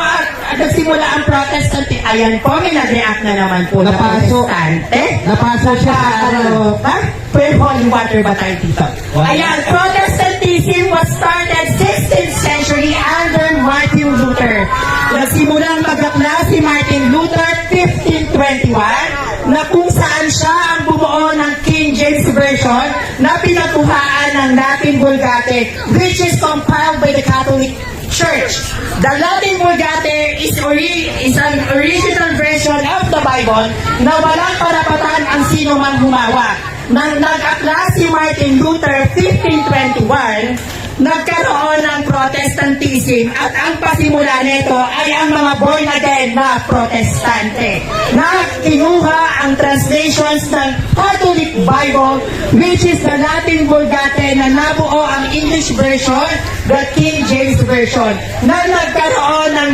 nagsimula ang protestante? Ayan po, may nag-react na naman po na protestante. Napasok siya sa Pwede holy water ba tayo dito? Ayan, Protestantism was started 16th century under Martin Luther. Nagsimulang magakla si Martin Luther 1521 na kung saan siya ang bumuo ng King James Version na pinatuhaan ng Latin Vulgate, which is compiled by the Catholic Church. The Latin Vulgate is an original version of the Bible na walang karapatan ang sino mang humawa. Nang nag-akla si Martin Luther 1521, nagkaroon ng Protestantism at ang pasimula nito ay ang mga born again na protestante na kinuha ang translations ng Catholic Bible, which is the Latin Vulgate na nabuo ang English version, the King James Version, na nagkaroon ng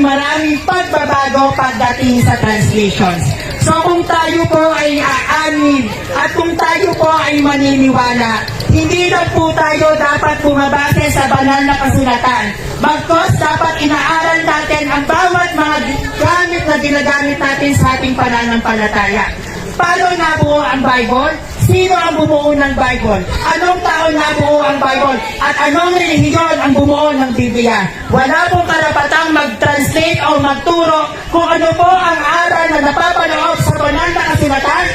maraming pagbabago pagdating sa translations. So kung tayo po ay aanin at kung tayo po ay maniniwala, hindi lang po tayo dapat bumabase sa banal na kasulatan. Bagkus dapat inaaral natin ang bawat mga gamit na ginagamit natin sa ating pananampalataya. Paano nabuo ang Bible? Sino ang bumuo ng Bible? Anong taon nabuo ang Bible? At anong relihiyon ang bumuo ng Biblia? Wala pong karapatang mag-translate o magturo kung ano po ang aral na napapaloob sa banal na kasulatan.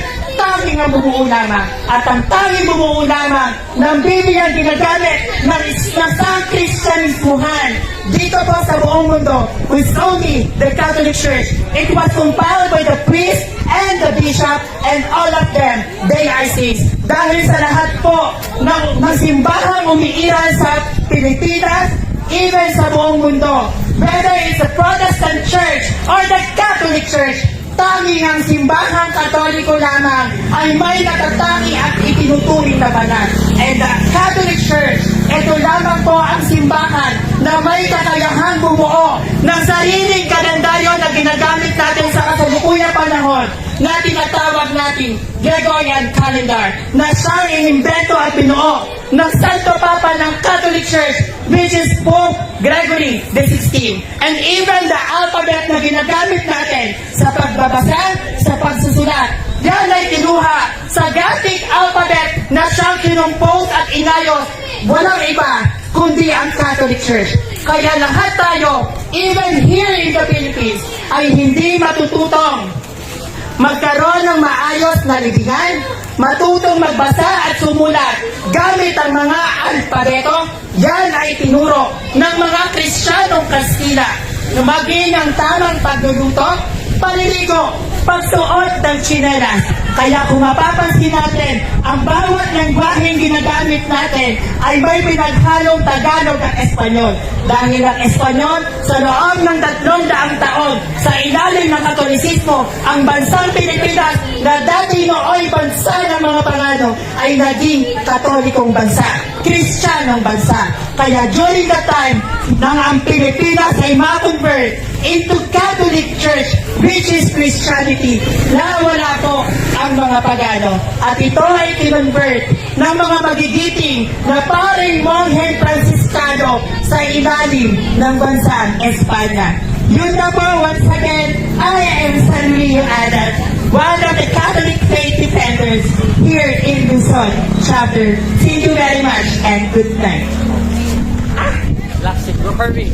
Tanging ang bumuo lamang. At ang tanging bumuo lamang ng Biblia ang ginagamit ng isang Kristyanismuhan dito po sa buong mundo with only the Catholic Church. It was compiled by the priest and the bishop and all of them, they are saints. Dahil sa lahat po ng simbahang umiiral sa Pilipinas, even sa buong mundo, whether it's the Protestant Church or the Catholic Church, tanging ang simbahang Katoliko lamang ay may natatangi at itinuturing na banal. And the Catholic Church, ito lamang po ang simbahan na may kakayahang bumuo ng sariling kalendaryo na ginagamit natin sa kasalukuyang panahon na tinatawag natin Gregorian Calendar na siyang inimbento at binuo ng Santo Papa ng Catholic Church, which is Pope Gregory XVI. And even the alphabet na ginagamit natin sa pagbabasa, sa pagsusulat, yan ay kinuha sa Gothic alphabet na siyang kinumpose at inayos. Walang iba kundi ang Catholic Church. Kaya lahat tayo, even here in the Philippines, ay hindi matututong magkaroon ng maayos na libingan, matutong magbasa at sumulat gamit ang mga alpabeto. Yan ay tinuro ng mga Kristiyanong Kastila na maging ang tamang pagluluto, paliligo, pagsuot ng tsinelas. Kaya kung mapapansin natin, ang bawat lengguwaheng ginagamit natin ay may pinaghalong Tagalog at Espanyol. Dahil ang Espanyol, sa loob ng 300 taon, sa ilalim ng Katolisismo, ang bansang Pilipinas na dati nooy bansa ng mga Pangano ay naging Katolikong bansa, Kristiyanong bansa. Kaya during that time, nang ang Pilipinas ay ma-convert into Catholic Church, which is Christianity, nawala po ang mga Pagano. At ito ay kinonvert ng mga magigiting na paring mongheng Franciscano sa ilalim ng bansang Espanya. Yun na po, once again, I am San Rio Adat, one of the Catholic faith defenders here in Luzon chapter. Thank you very much and good night. Kirby.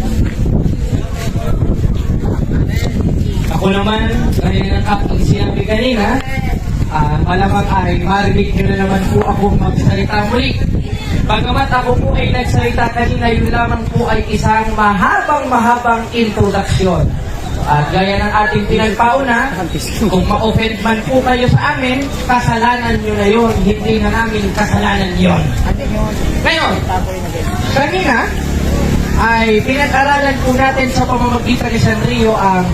Ako naman, gaya ng aking sinabi kanina, malamang ay marinig nyo na naman po ako magsalita muli. Bagamat ako po ay nagsalita kanina, yun lamang po ay isang mahabang introduction. At gaya ng ating pinagpauna, kung ma-offend man po kayo sa amin, kasalanan nyo na yun, hindi na namin kasalanan yun. Ngayon, kanina ay pinag-aralan po natin sa pamamagitan ni Sanrio ang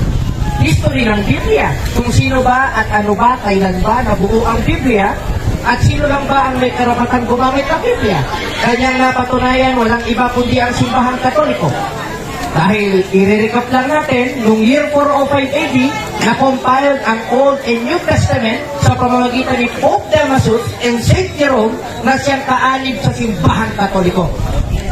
history ng Biblia. Kung sino ba at ano ba, kailan ba nabuo ang Biblia, at sino lang ba ang may karapatan gumamit ng Biblia. Kanyang napatunayan, walang iba kundi ang simbahang Katoliko. Dahil i-recap lang natin, noong year 405 AD, na-compiled ang Old and New Testament sa pamamagitan ni Pope Damasus and St. Jerome na siyang kaanib sa simbahang Katoliko.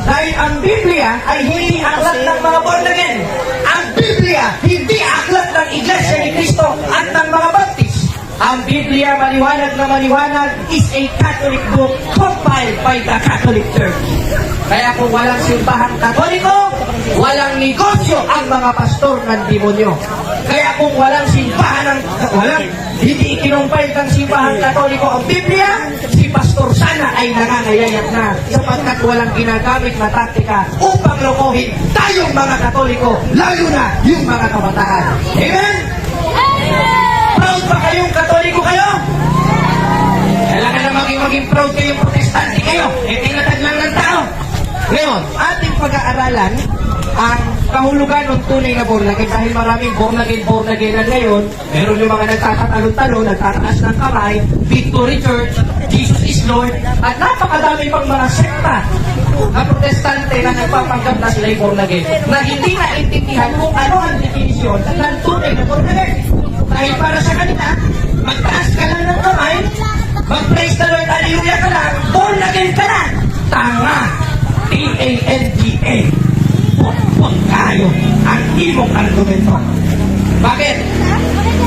Dahil ang Biblia ay hindi aklat ng mga born again. Ang Biblia hindi aklat ng Iglesia ni Cristo at ng mga Baptist. Ang Biblia, maliwanag na maliwanag, is a Catholic book compiled by the Catholic Church. Kaya kung walang simbahang Katoliko, walang negosyo ang mga pastor ng demonyo. Kaya kung walang simbahan hindi ikinumpay ng simbahang Katoliko ang Biblia, si pastor sana ay nangangayayat na sapagkat walang ginagamit na taktika upang lokohin tayong mga Katoliko, lalo na yung mga kabataan. Amen? Proud ba kayong Katoliko kayo? Kailangan na maging proud kayong protestante kayo. Tinatag lang ng tao. Ngayon, ating pag-aaralan ang kahulugan ng tunay na born again. Dahil maraming born again na ngayon, meron yung mga nagtatatalon-talon, nagtataas ng kamay, Victory Church, Jesus is Lord, at napakadami pang mga sekta na protestante na nagpapanggap na sila'y born again, na hindi naintindihan kung ano ang definisyon ng tunay na born again. Dahil para sa kanila, magtaas ka lang ng kamay, mag-praise the Lord, hallelujah ka lang, born again ka na. Tanga! T-A-N-G-A. Putput kayo ang imong argumento. Bakit?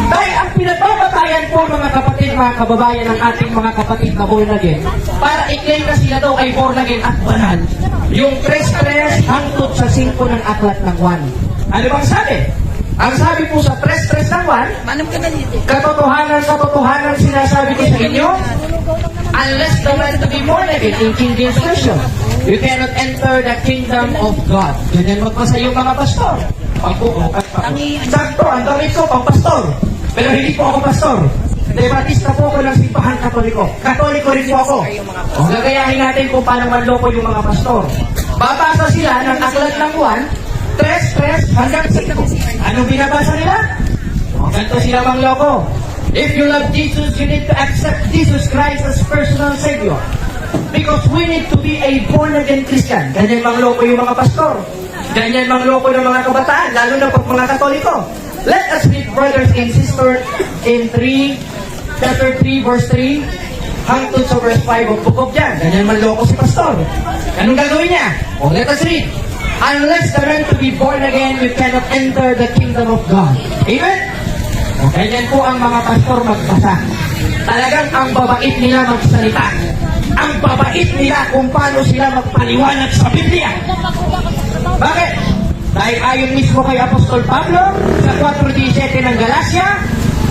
Dahil ang pinagbabatayan po mga kapatid, mga kababayan ng ating mga kapatid na born again, para i-claim na sila daw ay born again at banal, yung 3-3 hangtod sa 5 ng aklat ng 1. Ano bang sabi? Ang sabi po sa 3-3 ng 1, katotohanan sinasabi ko sa inyo, unless the man to be born again in King James Version, you cannot enter the kingdom of God. Ganyan magpasa yung mga pastor. Sakto, ang damit ko, pang pastor. Pero hindi po ako pastor. Debatista po ako ng simbahang Katoliko. Katoliko rin po ako. O, gagayahin natin kung paano manloko yung mga pastor. Babasa sila ng aklat ng 1, 3 hanggang 5. Anong binabasa nila? O, ganito sila mangloko. If you love Jesus, you need to accept Jesus Christ as personal Savior. Because we need to be a born-again Christian. Ganyan mangloko yung mga pastor. Ganyan mangloko ng mga kabataan, lalo na pag mga Katoliko. Let us read, brothers and sisters, in chapter 3, verse 3, hangtod sa verse 5 of Book of John. Ganyan manloko si pastor. Anong gagawin niya? O, let us read. Unless the man to be born again, you cannot enter the kingdom of God. Amen? O, ganyan po ang mga pastor magbasa. Talagang ang babait nila magsalita. Ang babait nila kung paano sila magpaliwanag sa Biblia. Bakit? Dahil ayon mismo kay Apostol Pablo sa 4:17 ng Galacia,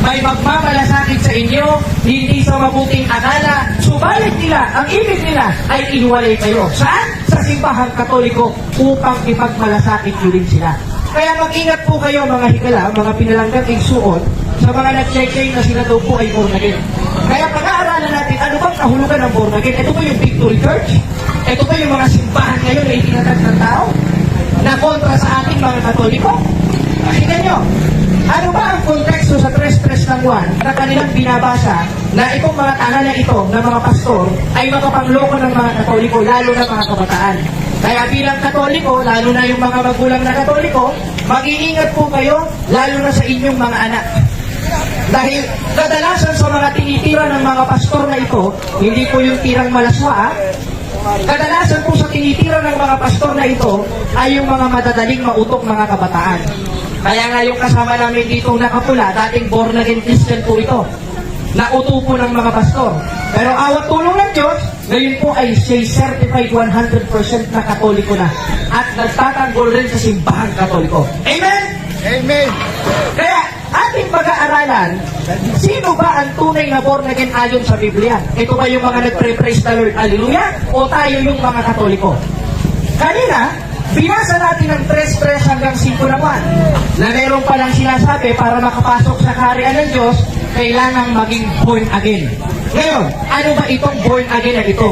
may magmamalasakit sa inyo, hindi sa mabuting akala, subalit nila, ang ibig nila ay inuwalay kayo. Saan? Sa simbahang Katoliko upang ipagmalasakit nyo rin sila. Kaya mag-ingat po kayo mga higala, mga pinalanggang igsuon, sa mga nag-check-in na sila daw po ay born again. Kaya pag-aaralan natin, ano bang kahulugan ng born again? Ito ba yung Victory Church? Ito ba yung mga simbahan ngayon na itinatag ng tao? Na kontra sa ating mga Katoliko? Pakinggan nyo, ano ba ang konteksto sa 3:3 ng 1 na kanilang binabasa na itong mga tahanan na ito ng mga pastor ay makapangloko ng mga Katoliko, lalo na mga kabataan? Kaya bilang Katoliko, lalo na yung mga magulang na Katoliko, mag-iingat po kayo, lalo na sa inyong mga anak. Dahil kadalasan sa mga tinitira ng mga pastor na ito, hindi po yung tirang malaswa, kadalasan po sa tinitira ng mga pastor na ito ay yung mga madadaling mautok mga kabataan. Kaya nga yung kasama namin dito nakapula, dating born again Christian po ito. Nauto po ng mga pastor. Pero awat tulong ng Diyos, ngayon po ay siya certified 100% na Katoliko na at nagtatanggol rin sa simbahang Katoliko. Amen? Amen. Kaya ating pag-aaralan, sino ba ang tunay na born again ayon sa Biblia? Ito ba yung mga nagpre-praise the Lord, hallelujah? O tayo yung mga Katoliko? Kanina, binasa natin ang 3:3 hanggang 5 naman na meron palang sinasabi para makapasok sa kaharian ng Diyos, kailangang maging born again. Ngayon, ano ba itong born again na ito?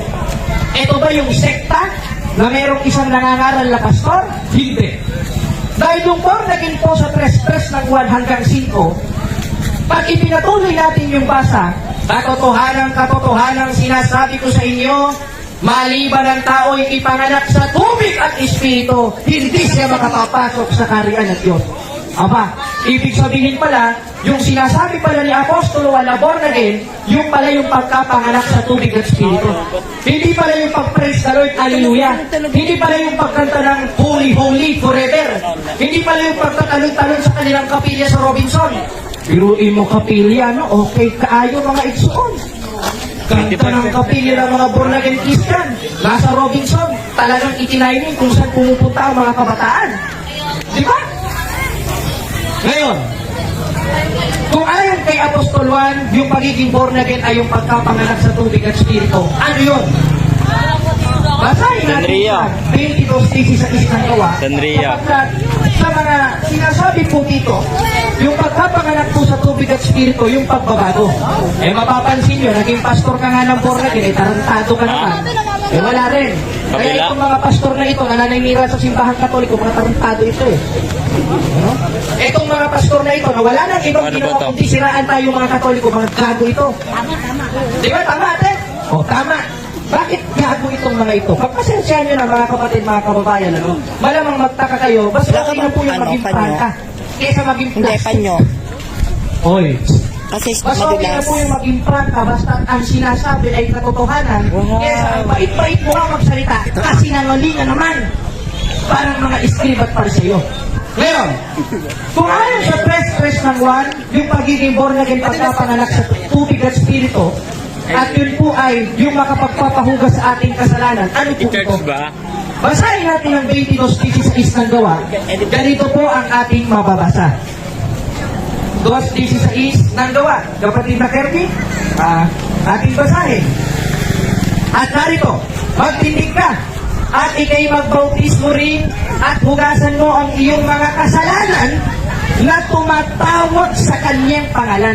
Ito ba yung sekta na merong isang nangangaral na pastor? Hindi. Dahil yung born again po sa 3:3 ng 1 hanggang 5, pag ipinatuloy natin yung basa, katotohanan sinasabi ko sa inyo, maliban ang tao'y ipanganak sa tubig at espiritu, hindi siya makapapasok sa kaharian ng Diyos. Aba, ibig sabihin pala, yung sinasabi pala ni Apostolo na born again, yung pala yung pagkapanganak sa tubig at espiritu. Hindi pala yung pag-praise the Lord, hallelujah. Hindi pala yung pagkanta ng holy, holy, forever. Hindi pala yung pagtatalon-talon sa kanilang kapilya sa Robinson. Piruin mo kapilya, no? Okay, kaayo mga igsuon. Kanta ng kapilya ng mga born again Christian. Nasa Robinson, talagang itinayin kung saan pumupunta ang mga kabataan. Di ba? Ngayon, kung ayon kay Apostol Juan, yung pagiging born again ay yung pagkapanganak sa tubig at spirito. Ano yun? Basahin natin sa 22:16 ng Gawa. Sapagkat sa mga sinasabi po dito, yung pagkapanganak po sa tubig at spirito, yung pagbabago. Eh mapapansin nyo, naging pastor ka nga ng born again, eh tarantado ka naman. Eh wala rin. Kaya itong mga pastor na ito, na nananira sa simbahang Katoliko, mga tarantado ito eh. Ano? Itong mga pastor na ito, na wala nang ibang ginawa kundi siraan tayo mga Katoliko, mga gago ito. Di ba tama ate? O tama. Bakit gago itong mga ito? Pagpasensyahan nyo na mga kapatid, mga kababayan, ano? Malamang magtaka kayo, basta okay na po yung maging prangka kesa maging Hindi, plastic. panyo. Oy, Kasi basta okay na madulas. po yung maging prangka basta ang sinasabi ay katotohanan. Kesa ang bait-bait mo nga magsalita kasi nangalingan naman. Parang mga iskrib at pariseo. Ngayon, kung ayon sa 3:3 ng 1, yung pagiging born again pagkapanganak sa tubig at spirito, at yun po ay yung makapagpapahugas sa ating kasalanan. Ano po ito? Basahin natin ang 22:16 ng Gawa. Ganito po ang ating mababasa. 2:16 ng Gawa. Kapatid na Kirby, ating basahin. At narito, magtindig ka at ikay magbautismo rin at hugasan mo ang iyong mga kasalanan na tumatawag sa kanyang pangalan.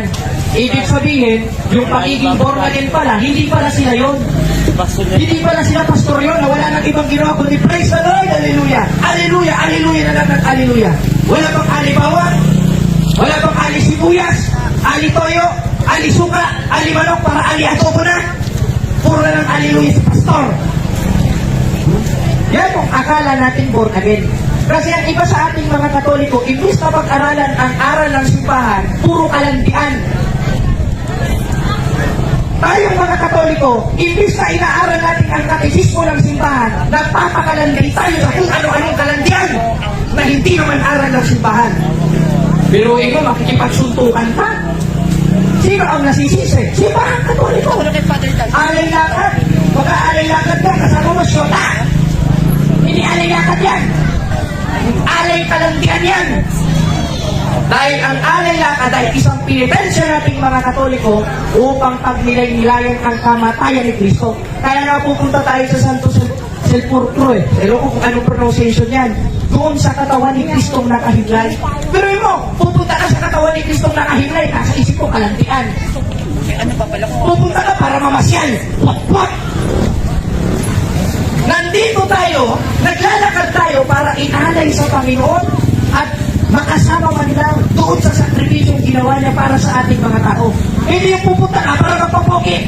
Ibig sabihin, yung pagiging born again pala, hindi pala sila yun. Hindi pala sila pastor yun na wala nang ibang ginawa kundi praise the Lord, hallelujah, hallelujah, hallelujah na lang ng hallelujah. Wala pang alibawa, wala pang ali sibuyas, ali toyo, ali suka, ali manok para ali adobo na. Puro na lang hallelujah sa pastor. Yan kung akala natin born again. Kasi ang iba sa ating mga Katoliko, imbis na pag-aralan ang aral ng simbahan, puro kalandian. Tayong mga Katoliko, imbis na inaaral natin ang katekismo ng simbahan, nagpapakalandian tayo sa kung ano-anong kalandian na hindi naman aral ng simbahan. Pero ikaw, makikipagsuntukan pa. Sino ang nasisisi? Simbahan Katoliko. Alay lakad. Pagka-alay lakad ka, kasama mo syota. Hindi alay lakad yan. Alay kalandian yan. Dahil ang alay lakad ay isang pinipensya nating mga Katoliko upang pagnilay-nilayan ang kamatayan ni Kristo. Kaya nga pupunta tayo sa Santo Sepulcro eh. Pero kung anong pronunciation yan, doon sa katawan ni Kristong nakahimlay. Pero mo, pupunta ka sa katawan ni Kristong nakahimlay, nasa isip ko kalandian. Pupunta ka para mamasyal. What? Nandito tayo, naglalakad tayo para inalay sa Panginoon at makasama man lang doon sa sakripisyong ginawa niya para sa ating mga tao. Hindi yung pupunta ka para magpapogi.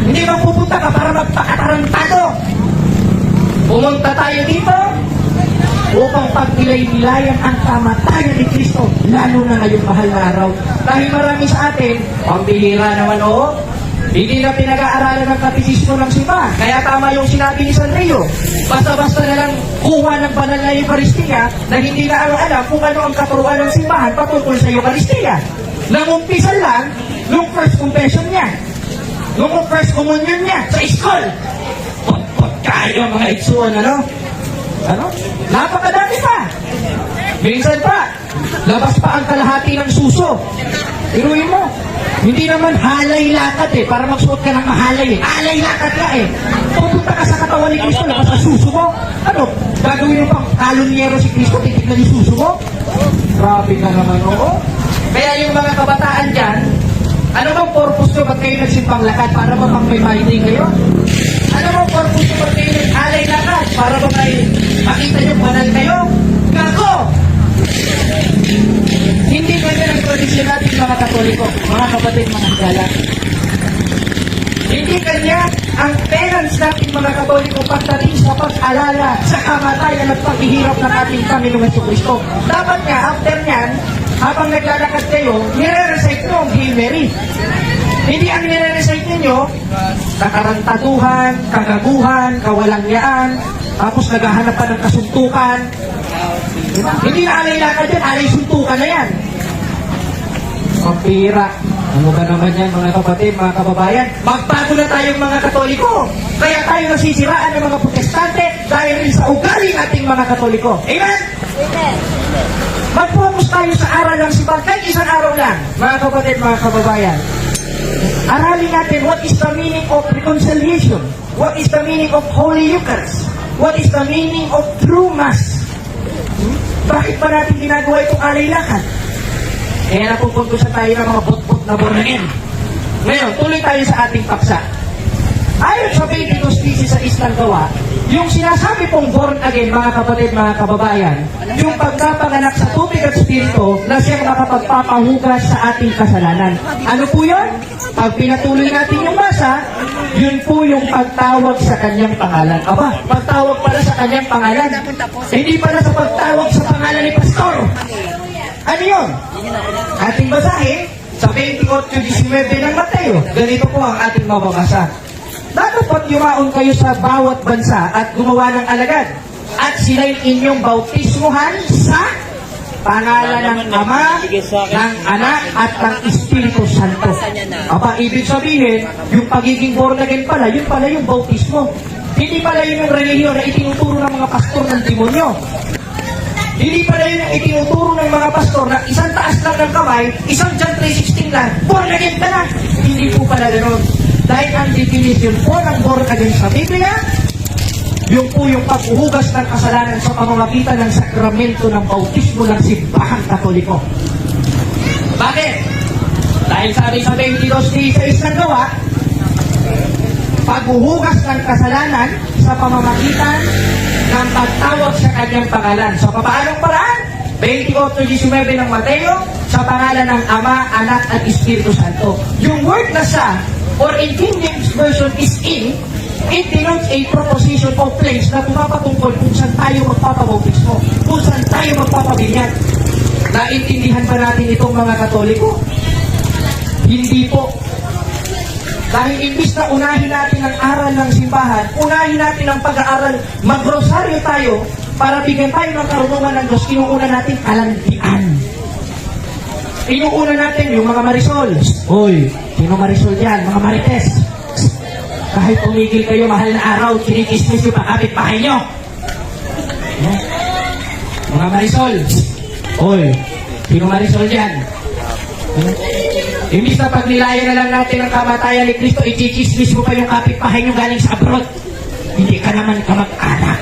Hindi yung pupunta ka para magpakatarantado. Pumunta tayo dito upang pagnilay-nilayan ang kamatayan ni Kristo, lalo na ngayong mahal na araw. Dahil marami sa atin, pambihira naman hindi na pinag-aaralan ng katekismo ng simbahan. Kaya tama yung sinabi ni San Rio. Basta-basta na lang kuha ng banal na Eucharistia na hindi na alam kung ano ang katuruan ng simbahan patungkol sa Eucharistia. Nangumpisan lang yung first confession niya. Nung first communion niya sa school. Pot kayo mga itsuon, ano? Ano? Napakadami pa. Minsan pa, labas pa ang kalahati ng suso. Iruin mo. Hindi naman halay lakad eh, para magsuot ka ng mahalay eh. Halay lakad ka eh. Pupunta ka sa katawan ni Kristo, labas ang suso mo. Ano? Gagawin mo pang kalonyero si Kristo, titignan yung suso mo? Grabe ka naman, oo. Kaya yung mga kabataan dyan, ano bang purpose nyo? Ba't kayo nagsimpang lakad? Para ba pang may minding kayo? Ano bang purpose nyo? Ba't kayo nag-alay lakad? Para ba kayo makita nyo banal kayo? Gago! Hindi ganyan ang tradisyon natin mga Katoliko, mga kapatid, mga higala. Hindi kanya ang penance natin mga Katoliko pagdating sa pag-alala sa kamatayan at paghihirap ng ating Panginoong Jesucristo. Dapat nga, after nyan, habang naglalakad kayo, nire-recite nyo ang Hail Mary. Hindi ang nire-recite ninyo, kakarantaduhan, kagaguhan, kawalangyaan, tapos naghahanap pa ng kasuntukan. Hindi na alay lakad yan, alay suntukan na yan. Kapira. Ano ba naman yan mga kapatid, mga kababayan? Magbago na tayong mga Katoliko. Kaya tayo nasisiraan ng mga Protestante dahil rin sa ugali nating mga Katoliko. Amen? Amen. Mag-focus tayo sa aral ng simbahan, kahit isang araw lang, mga kapatid, mga kababayan. Aralin natin what is the meaning of reconciliation, what is the meaning of Holy Eucharist, what is the meaning of true Mass. Bakit ba natin ginagawa itong alay lakad? Kaya napupuntusan tayo ng mga bot-bot na born again. Ngayon, tuloy tayo sa ating paksa. Ayon sa 22 thesis sa Islang Gawa, yung sinasabi pong born again, mga kapatid, mga kababayan, yung pagkapanganak sa tubig at spirito na siyang makapagpapahugas sa ating kasalanan. Ano po yun? Pag pinatuloy natin yung basa, yun po yung pagtawag sa kanyang pangalan. Aba, pagtawag pala sa kanyang pangalan. Hindi pala sa pagtawag sa pangalan ni Pastor. Ano yun? Ating basahin sa 28:19 ng Mateo. Ganito po ang ating mababasa. Dapat yumaon kayo sa bawat bansa at gumawa ng alagad. At sila'y inyong bautismuhan sa pangalan ng Ama, ng Anak, at ng Espiritu Santo. Aba, ibig sabihin, yung pagiging born again pala, yun pala yung bautismo. Hindi pala yun yung relihiyon na itinuturo ng mga pastor ng demonyo. Hindi pala yun yung itinuturo ng mga pastor na isang taas lang ng kamay, isang John 3:16 lang, born again ka na. Hindi po pala ganoon. Dahil ang definition po ng born again sa Biblia, yung po yung paghuhugas ng kasalanan sa pamamagitan ng sakramento ng bautismo ng Simbahang Katoliko. Bakit? Dahil sabi sa 22:16 ng Gawa, paghuhugas ng kasalanan sa pamamagitan ng pagtawag sa kanyang pangalan. So, paanong paraan? 28:19 ng Mateo, sa pangalan ng Ama, Anak, at Espiritu Santo. Yung word na sa, or in King James Version is in, it denotes a proposition of place na pumapatungkol kung saan tayo magpapabautismo, kung saan tayo magpapabinyag. Naintindihan ba natin itong mga Katoliko? Hindi po. Dahil imbis na unahin natin ang aral ng simbahan, unahin natin ang pag-aaral, mag-rosaryo tayo para bigyan tayo ng karunungan ng Diyos, inuuna natin kalandian. Inuuna natin yung mga Marisol. Hoy, sino Marisol yan? Mga Marites. Kahit tumigil kayo, mahal na araw, kinikismis yung pakapit-pahay nyo. Mga Marisol. Hoy, sino Marisol yan? Imbis na pagnilayan na lang natin ang kamatayan ni Kristo, ichichismis mo pa yung kapitbahay nyo galing sa abroad. Hindi ka naman kamag-anak.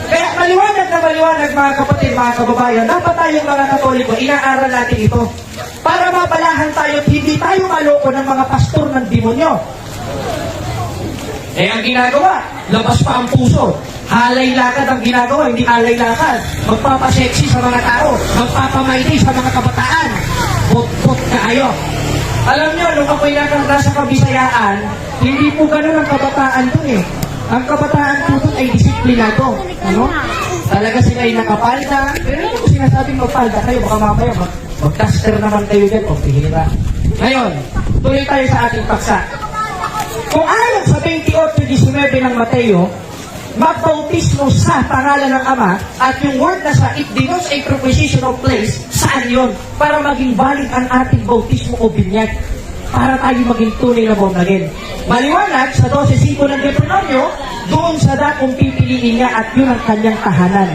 Kaya maliwanag na maliwanag mga kapatid, mga kababayan, dapat tayong mga Katoliko, inaaral natin ito. Para mapalahan tayo at hindi tayo maloko ng mga pastor ng demonyo. Eh ang ginagawa, labas pa ang puso. Halay lakad ang ginagawa, hindi halay lakad. Magpapasexy sa mga tao, magpapamayti sa mga kabataan. Bot-bot kayo. Alam nyo, nung ako'y nasa Kabisayaan, hindi po ganun ang kabataan dun eh. Ang kabataan po dun ay disiplinado. Ano? Talaga sila ay nakapalda. Pero hindi ko sinasabing magpalda kayo, baka mamaya mag-taster naman kayo dyan. O, pihira. Ngayon, tuloy tayo sa ating paksa. Kung ayon sa 28:19 ng Mateo, magbautismo sa pangalan ng Ama, at yung word na sa it denotes a preposition of place, saan yun? Para maging valid ang ating bautismo o binyag. para tayo maging tunay na born again. Maliwanag sa 12.5 ng Deuteronomio, doon sa dakong pipiliin niya at yun ang kanyang tahanan.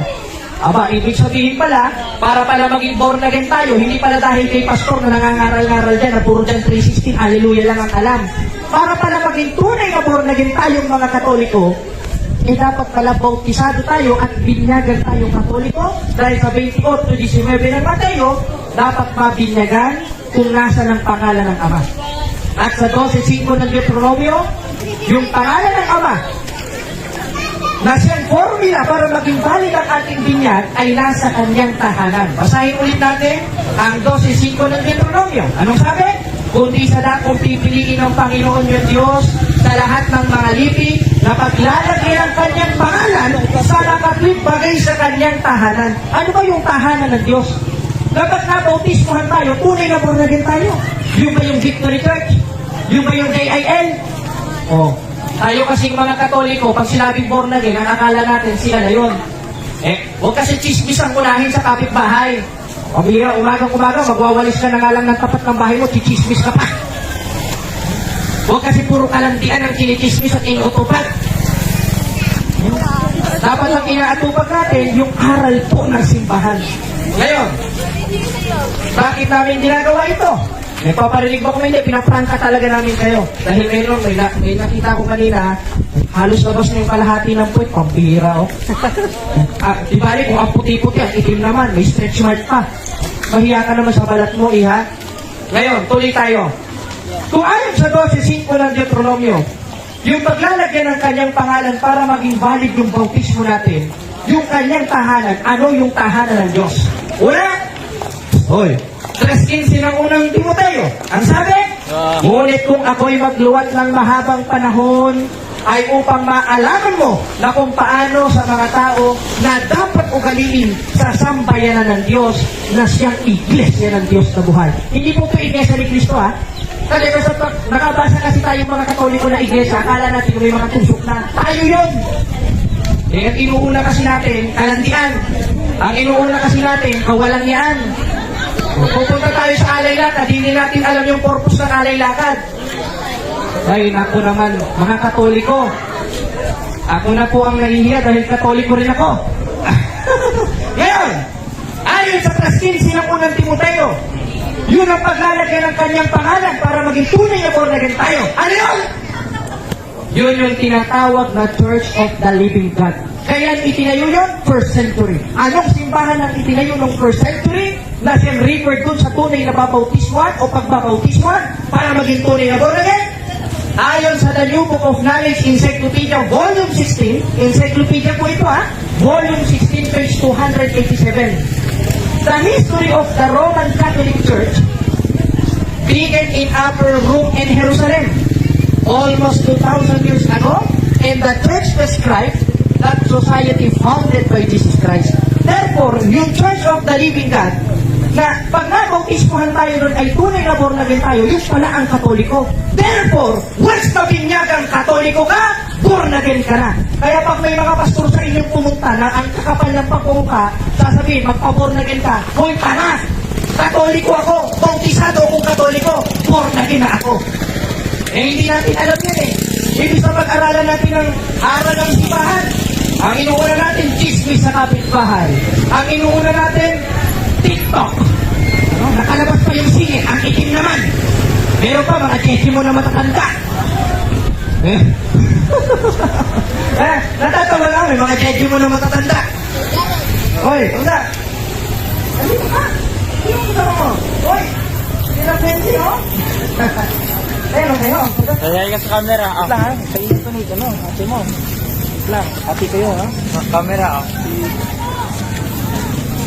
Aba, ibig sabihin pala, para pala maging born again tayo, hindi pala dahil kay pastor na nangangaral-ngaral dyan, na puro dyan 316, hallelujah lang ang alam. Para pala maging tunay na born again tayong mga Katoliko, eh dapat pala bautisado tayo at binyagan tayong Katoliko. Dahil sa 28-19 ng Mateo, dapat mabinyagan kung nasa ng pangalan ng Ama. At sa 12.5 ng Deuteronomio, yung pangalan ng Ama, na siyang formula para maging valid ang ating binyag ay nasa kanyang tahanan. Basahin ulit natin ang 12.5 ng Deuteronomio. Anong sabi? Kundi sa dakong pipiliin ng Panginoon yung Diyos sa lahat ng mga lipi na paglalagay ang kanyang pangalan sa nakatwid bagay sa kanyang tahanan. Ano ba yung tahanan ng Diyos? Dapat nabautismuhan tayo, tunay na born again tayo. Yung ba yung Victory Church? Yung ba yung JIL? Oh. Tayo kasing mga Katoliko, pag sinabing born again, ang akala natin sila na yun. Huwag kasi chismis ang unahin sa kapitbahay. Pabira, umagang-umaga, magwawalis ka na nga lang ng tapat ng bahay mo, chichismis ka pa. Huwag kasi puro kalandian ang chinichismis at inutupat. Dapat ang inaatupag natin, yung aral po ng simbahan. Ngayon, bakit namin ginagawa ito? Nagpaparinig ba kung hindi, pinaprangka talaga namin kayo. Dahil mayroon, may nakita ko kanina, halos labas na yung kalahati ng puwet, pampira, oh. Di bali, kung ang puti-puti, ang itim naman, may stretch mark pa. Mahiya ka naman sa balat mo, iha. Ngayon, tuloy tayo. Kung ayon sa 12.5 ng Deuteronomio, yung paglalagyan ng kanyang pangalan para maging valid yung bautismo natin, yung kanyang tahanan, ano yung tahanan ng Diyos? Una, hoy, 3.15 ng unang Timoteo. Ang sabi, ngunit kung ako'y magluwat ng mahabang panahon, ay upang maalaman mo na kung paano sa mga tao na dapat ugaliin sa sambayanan ng Diyos na siyang iglesia ng Diyos na buhay. Hindi po ito iglesia ni Cristo, ha? Kasi nakabasa kasi tayo mga Katoliko na iglesia, akala natin may mga tusok na tayo yun. Ang inuuna kasi natin, kalandian. Ang inuuna kasi natin, kawalang yan. Pupunta tayo sa alay lakad, hindi natin alam yung purpose ng alay lakad. Ay, naku naman, mga Katoliko. Ako na po ang nahihiya dahil Katoliko rin ako. Ngayon, ayon sa 3.15 ng unang Timoteo, yun ang paglalagay ng kanyang pangalan para maging tunay na born again tayo. Ano yun? Yun yung tinatawag na Church of the Living God. Kaya itinayo yun? First century. Anong simbahan ang itinayo ng first century? Na siyang referred dun sa tunay na babautismuan o pagbabautismuan para maging tunay na born again? Ayon sa The New Book of Knowledge Encyclopedia, Volume 16, Encyclopedia po ito, ha? Volume 16, page 287. The history of the Roman Catholic Church began in Upper Room in Jerusalem almost 2,000 years ago, and the church described that society founded by Jesus Christ. Therefore, yung Church of the Living God, na pag nabautismuhan tayo doon ay tunay na born again tayo, yun pala ang Katoliko. Therefore, once na binyagang Katoliko ka, born again ka na. Kaya pag may mga pastor sa inyong pumunta na ang kakapal ng pagmumukha, sasabihin, magpa-born again ka, hoy tanga, Katoliko ako, bautisado akong Katoliko, born again na ako. Eh hindi natin alam yan eh. Ibig sa pag-aralan natin ng aral ng simbahan, ang inuuna natin, chismis sa kapitbahay. Ang inuuna natin, TikTok. Nakalabas pa yung singit, ang itim naman. Meron pa mga chechi mo na matatanda. Natatawa lang, may mga chechi mo na matatanda. Hoy, unsa? Ano ka? Sino ko sa mo? Hoy, sila pwede, oh? Ayun, kayo. Kaya ka sa camera. Lang, ha? Sa inyo ko nito, no? Ate mo. Lang, ate kayo, ha? Camera.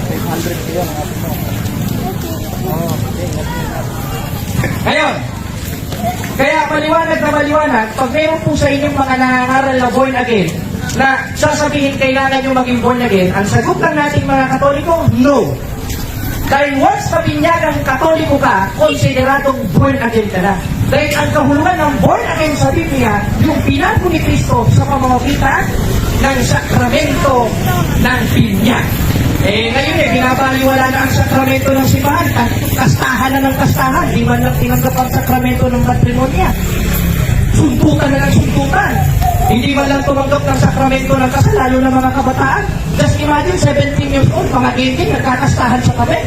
500 kayo, ate mo. Ngayon, kaya maliwanag na maliwanag, pag mayroon po sa inyong mga nangangaral na born again, na sasabihin kailangan nyo maging born again, ang sagot lang natin mga Katoliko, no. Dahil once na binyagang Katoliko ka, konsideradong born again ka na. Dahil ang kahulugan ng born again sa Biblia, yung binago ni Kristo sa pamamagitan ng sakramento ng binyag. Ngayon binabasa baliwala na ang sakramento ng simbahan. Kastahan na ng kastahan. Di man lang tinanggap ang sakramento ng matrimonya. Suntukan na ng suntukan. Hindi man lang tumanggap ng sakramento ng kasal, lalo na mga kabataan. Just imagine, 17 years old, mga gay nagkakastahan sa tabi.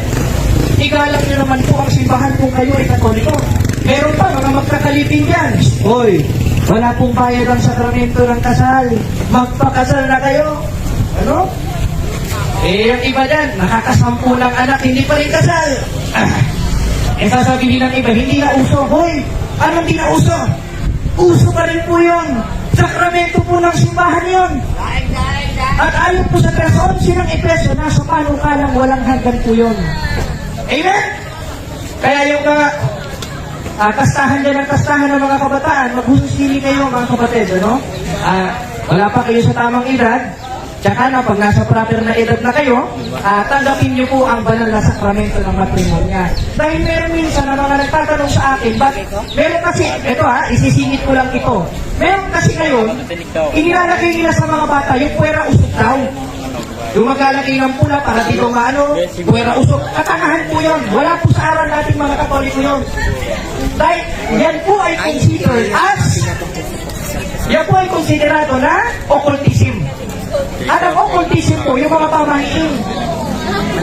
Igalang nyo naman po ang simbahan kung kayo ay Katoliko. Meron pa mga magkakalipin dyan. Hoy, wala pong bayad ang sakramento ng kasal. Magpakasal na kayo. Ano? Eh, yung iba dyan, nakakasampu ng anak, hindi pa rin kasal. Sasabihin ng iba, hindi na uso. Hoy, anong hindi na uso? Uso pa rin po yun. Sakramento po ng simbahan yun. At ayon po sa verse 11 ng Efeso, nasa panukalang walang hanggan po yun. Amen? Kaya yung mga kastahan dyan ng kastahan ng mga kabataan, maghususili kayo mga kapatid, ano? Wala pa kayo sa tamang edad, tsaka na pag nasa proper na edad na kayo, tanggapin niyo po ang banal na sakramento ng matrimonya. Dahil meron minsan na mga nagtatanong sa akin, bakit? Meron kasi, ito isisingit ko lang ito. Meron kasi ngayon, inilalagay nila sa mga bata yung puwera usok daw. Yung maglalagay ng pula para dito maano, puwera usok. Katanahan po yun. Wala po sa aral natin mga Katoliko yun. Dahil yan po ay considered as, yan po ay konsiderado na occultism. At ang occultism po, yung mga pamahiin,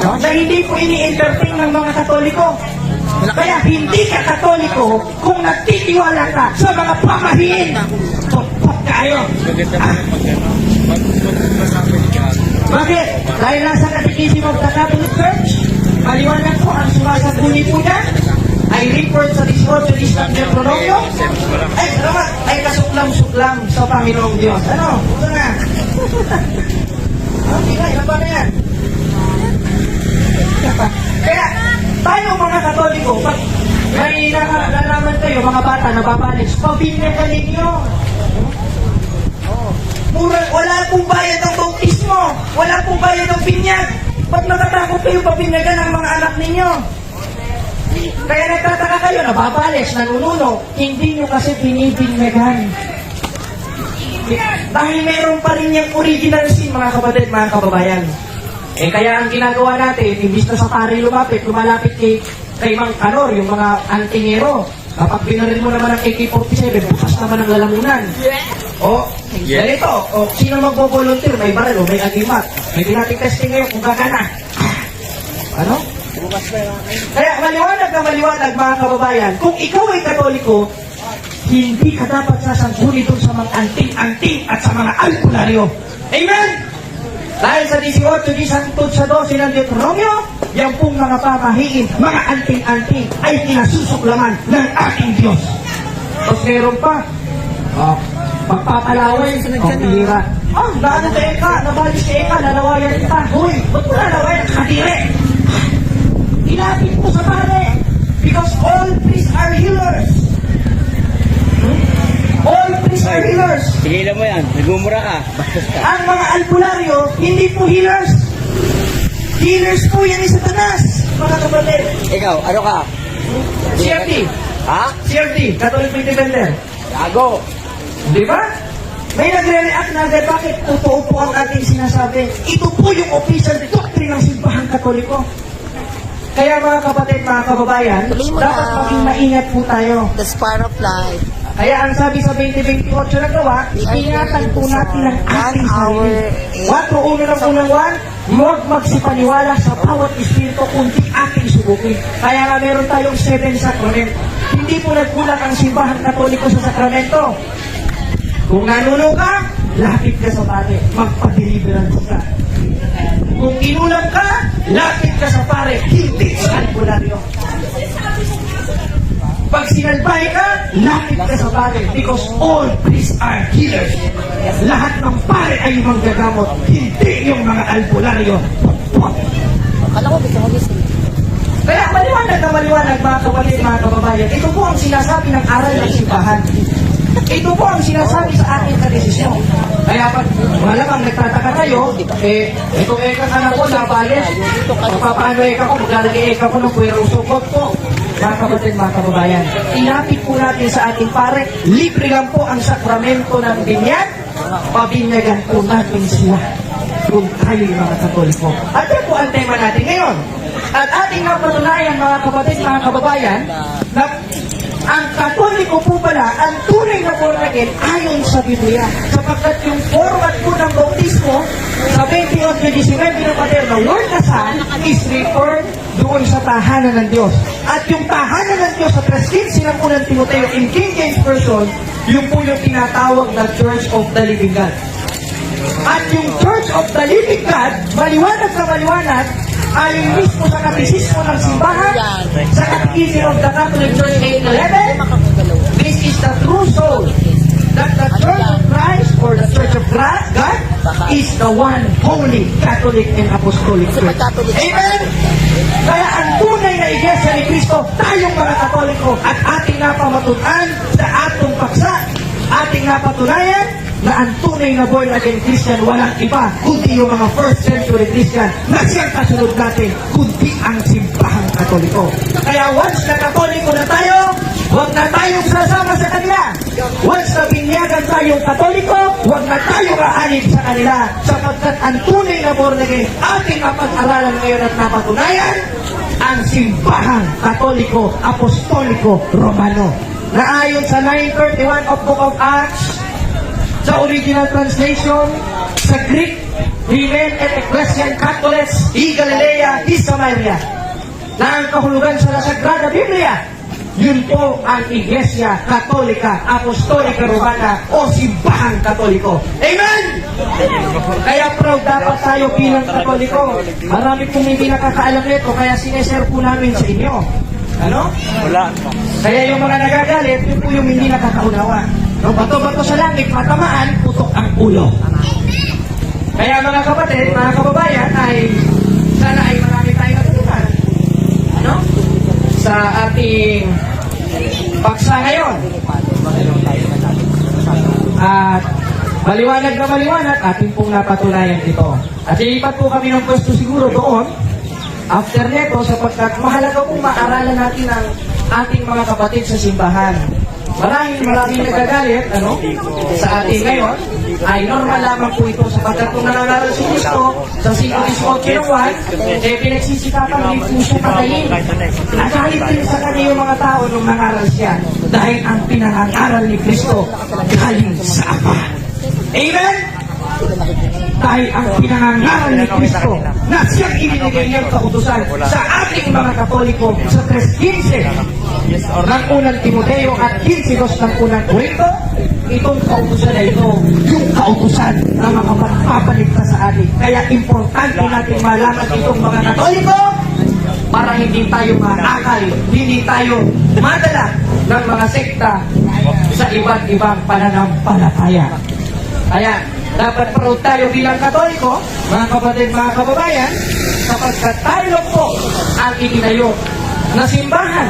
na hindi po ini-entertain ng mga Katoliko. Kaya hindi ka Katoliko kung nagtitiwala ka sa mga pamahiin. Pagpag kayo. Bakit? Dahil nasa Catechism of the Catholic Church, maliwanag po ang sumasaguli po niya, ay report sa 18 Distant Deuteronomio, ay salamat, ay kasuklam-suklam sa Panginoong Diyos. Ano? Ito na. Okay na, ilan ba na yan? Kaya, tayo mga Katoliko, pag may nalaman kayo, mga bata na babalis, pabinyagan ninyo. Wala pong bayad ng bautismo. Wala pong bayad ng binyag. Ba't natatakot kayo pabinyagan ng mga anak ninyo? Kaya nagtataka kayo, nababalis, nanununo. Hindi nyo kasi binibinyagan. Dahil meron pa rin yung original sin, mga kapatid, mga kababayan. Eh kaya ang ginagawa natin, imbis na sa pari lumalapit kay Mang Kanor, yung mga antingero. Kapag binaril mo naman ang AK-47, bukas naman ang lalamunan. Ganito. Sino magbo-volunteer? May baril o may agimat. May dinating testing ngayon kung gagana. Ano? Kaya maliwanag na maliwanag mga kababayan, kung ikaw ay Katoliko, hindi ka dapat sasangguni doon sa mga anting-anting at sa mga albularyo. Amen? Dahil sa 18, di sangtod sa 12 ng Deuteronomio, yan pong mga pamahiin, mga anting-anting ay kinasusuklaman ng ating Diyos. Tapos meron pa, magpapalaway, pambihira. Naano ka eka, nabalis ka eka, nanawayan kita. Huy, ba't mo nanawayan? Kadire! Ilapit mo sa pare, because all priests are healers. All priests are healers. Tigilan mo yan, nagmumura ka. Bastos ka. Ang mga albularyo, hindi po healers. Healers po yan ni Satanas, mga kapatid. Ikaw, ano ka? CRT. Ha? CRT, Catholic Defender. Gago. Di ba? May nagre-react na agad, bakit totoo po ang ating sinasabi? Ito po yung official doctrine ng Simbahang Katoliko. Kaya mga kapatid, mga kababayan, dapat maging maingat po tayo. The spark of life. Kaya ang sabi sa 2028 na gawa, ingatan po natin ang ating sarili. 1:1, huwag magsipaniwala sa bawat espiritu kundi ating subukin. Kaya nga meron tayong 7 sacrament. Hindi po nagkulang ang Simbahang Katoliko sa sakramento. Kung nanuno ka, lapit ka sa pare, magpa-deliverance ka. Kung inulang ka, lapit ka sa pare, hindi sa albularyo. Pag sinalbahe ka, lapit ka sa pare, because all priests are healers. Lahat ng pare ay manggagamot, hindi yung mga albularyo. Akala ko gusto mo gusto. Kaya maliwanag na maliwanag mga kapatid, mga kababayan, ito po ang sinasabi ng aral ng simbahan. Ito po ang sinasabi sa ating kadesisyon. Kaya pag malamang nagtataka kayo, itong ekang anak ko nabalis, papaano eka ko, maglalagay eka ko ng puwera usok po. Mga kapatid, mga kababayan, ilapit po natin sa ating pare, libre lang po ang sakramento ng binyag, pabinyagan po natin sila kung tayo yung mga Katoliko. At yan po ang tema natin ngayon. At ating napatunayan, mga kapatid, mga kababayan, na ang Katoliko po pala, ang tunay na born again ayon sa Biblia. Sapagkat yung format po ng bautismo sa 28-29 na Lord na Son is referred doon sa tahanan ng Diyos. At yung tahanan ng Diyos sa 3:15 ng unang Timoteo in King James Version, yun po yung tinatawag na Church of the Living God. At yung Church of the Living God, maliwanag sa maliwanag, ayon mismo sa katisismo ng simbahan, sa Catechism of the Catholic Church 811, this is the true soul, that the Church of Christ or the Church of God is the one holy Catholic and Apostolic Church. Amen? Kaya ang tunay na Iglesia ni Cristo, tayong mga Katoliko, at ating napamatunan sa atong paksa, ating napatunayan, na ang tunay na born again Christian walang iba kundi yung mga first century Christian na siyang kasunod natin kundi ang simbahang Katoliko. Kaya once na Katoliko na tayo, huwag na tayong sasama sa kanila. Once na binyagan tayong Katoliko, huwag na tayong aanib sa kanila sapagkat ang tunay na born again ating napag-aralan ngayon at napatunayan ang simbahang Katoliko, Apostoliko, Romano na ayon sa 9:31 of Book of Acts, sa original translation, sa Greek, Women and Ecclesian Catholics, i Galilea, i Samaria, na ang kahulugan sa Sagrada Biblia, yun po ang Iglesia Katolika, Apostolika Romana o Simbahang Katoliko. Amen! Kaya proud dapat tayo bilang Katoliko. Marami pong hindi nakakaalam nito, kaya sineshare po namin sa inyo. Ano? Wala. Kaya yung mga nagagalit, yun po yung hindi nakakaunawa. No, bato-bato sa langit, matamaan, putok ang ulo. Kaya mga kapatid, mga kababayan, ay sana ay marami tayong natutunan. Ano? Sa ating paksa ngayon. At maliwanag na maliwanag, ating pong napatunayan ito. At ilipat po kami ng pwesto siguro doon. After neto, sapagkat mahalaga pong maaralan natin ang ating mga kapatid sa simbahan. Maraming nagagalit, sa atin ngayon, ay normal lamang po ito sapagkat kung nangangaral si Cristo sa 5:18, pinagsisikapan ng puso patayin. Nagalit din sa kanya yung mga tao nung nangaral siya dahil ang pinangangaral ni Cristo galing sa Ama. Amen? Dahil ang pinangangaral ni Cristo na siyang ibinigay niyang kautusan sa ating mga Katoliko sa 3:15 ng unang Timoteo at 15:2 ng unang Korinto, itong kautusan na ito, yung kautusan na makapagpapaligtas sa atin. Kaya importante natin malaman itong mga Katoliko para hindi tayo maakal, hindi tayo madala ng mga sekta sa iba't ibang pananampalataya. Kaya dapat proud tayo bilang Katoliko, mga kapatid, mga kababayan, sapagkat tayo po ang itinayo na simbahan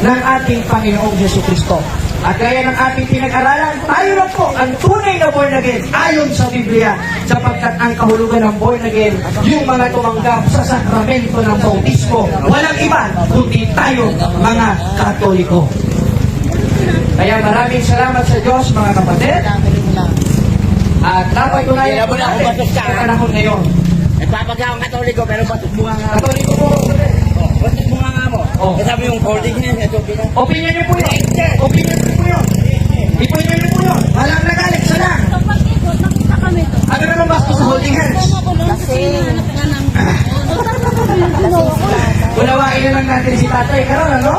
ng ating Panginoong Jesucristo. At gaya ng ating pinag-aralan, tayo na po ang tunay na born again ayon sa Biblia, sapagkat ang kahulugan ng born again, yung mga tumanggap sa sakramento ng bautismo, walang iba kundi tayo mga Katoliko. Kaya maraming salamat sa Diyos, mga kapatid. At dapat tunayan po natin sa panahon ngayon. Nagpapagka ang Katoliko, pero ba't bunga nga? Katoliko po, Ba't bunga nga mo? Oh. Kasama yung holding niya, ito bilang. opinion niyo po yun. Opinion niyo po yun. Opinion niyo po yun. Walang nagalit sa lang. Ano naman basto sa holding hands? Unawain na lang natin si Tatay Karon, ano?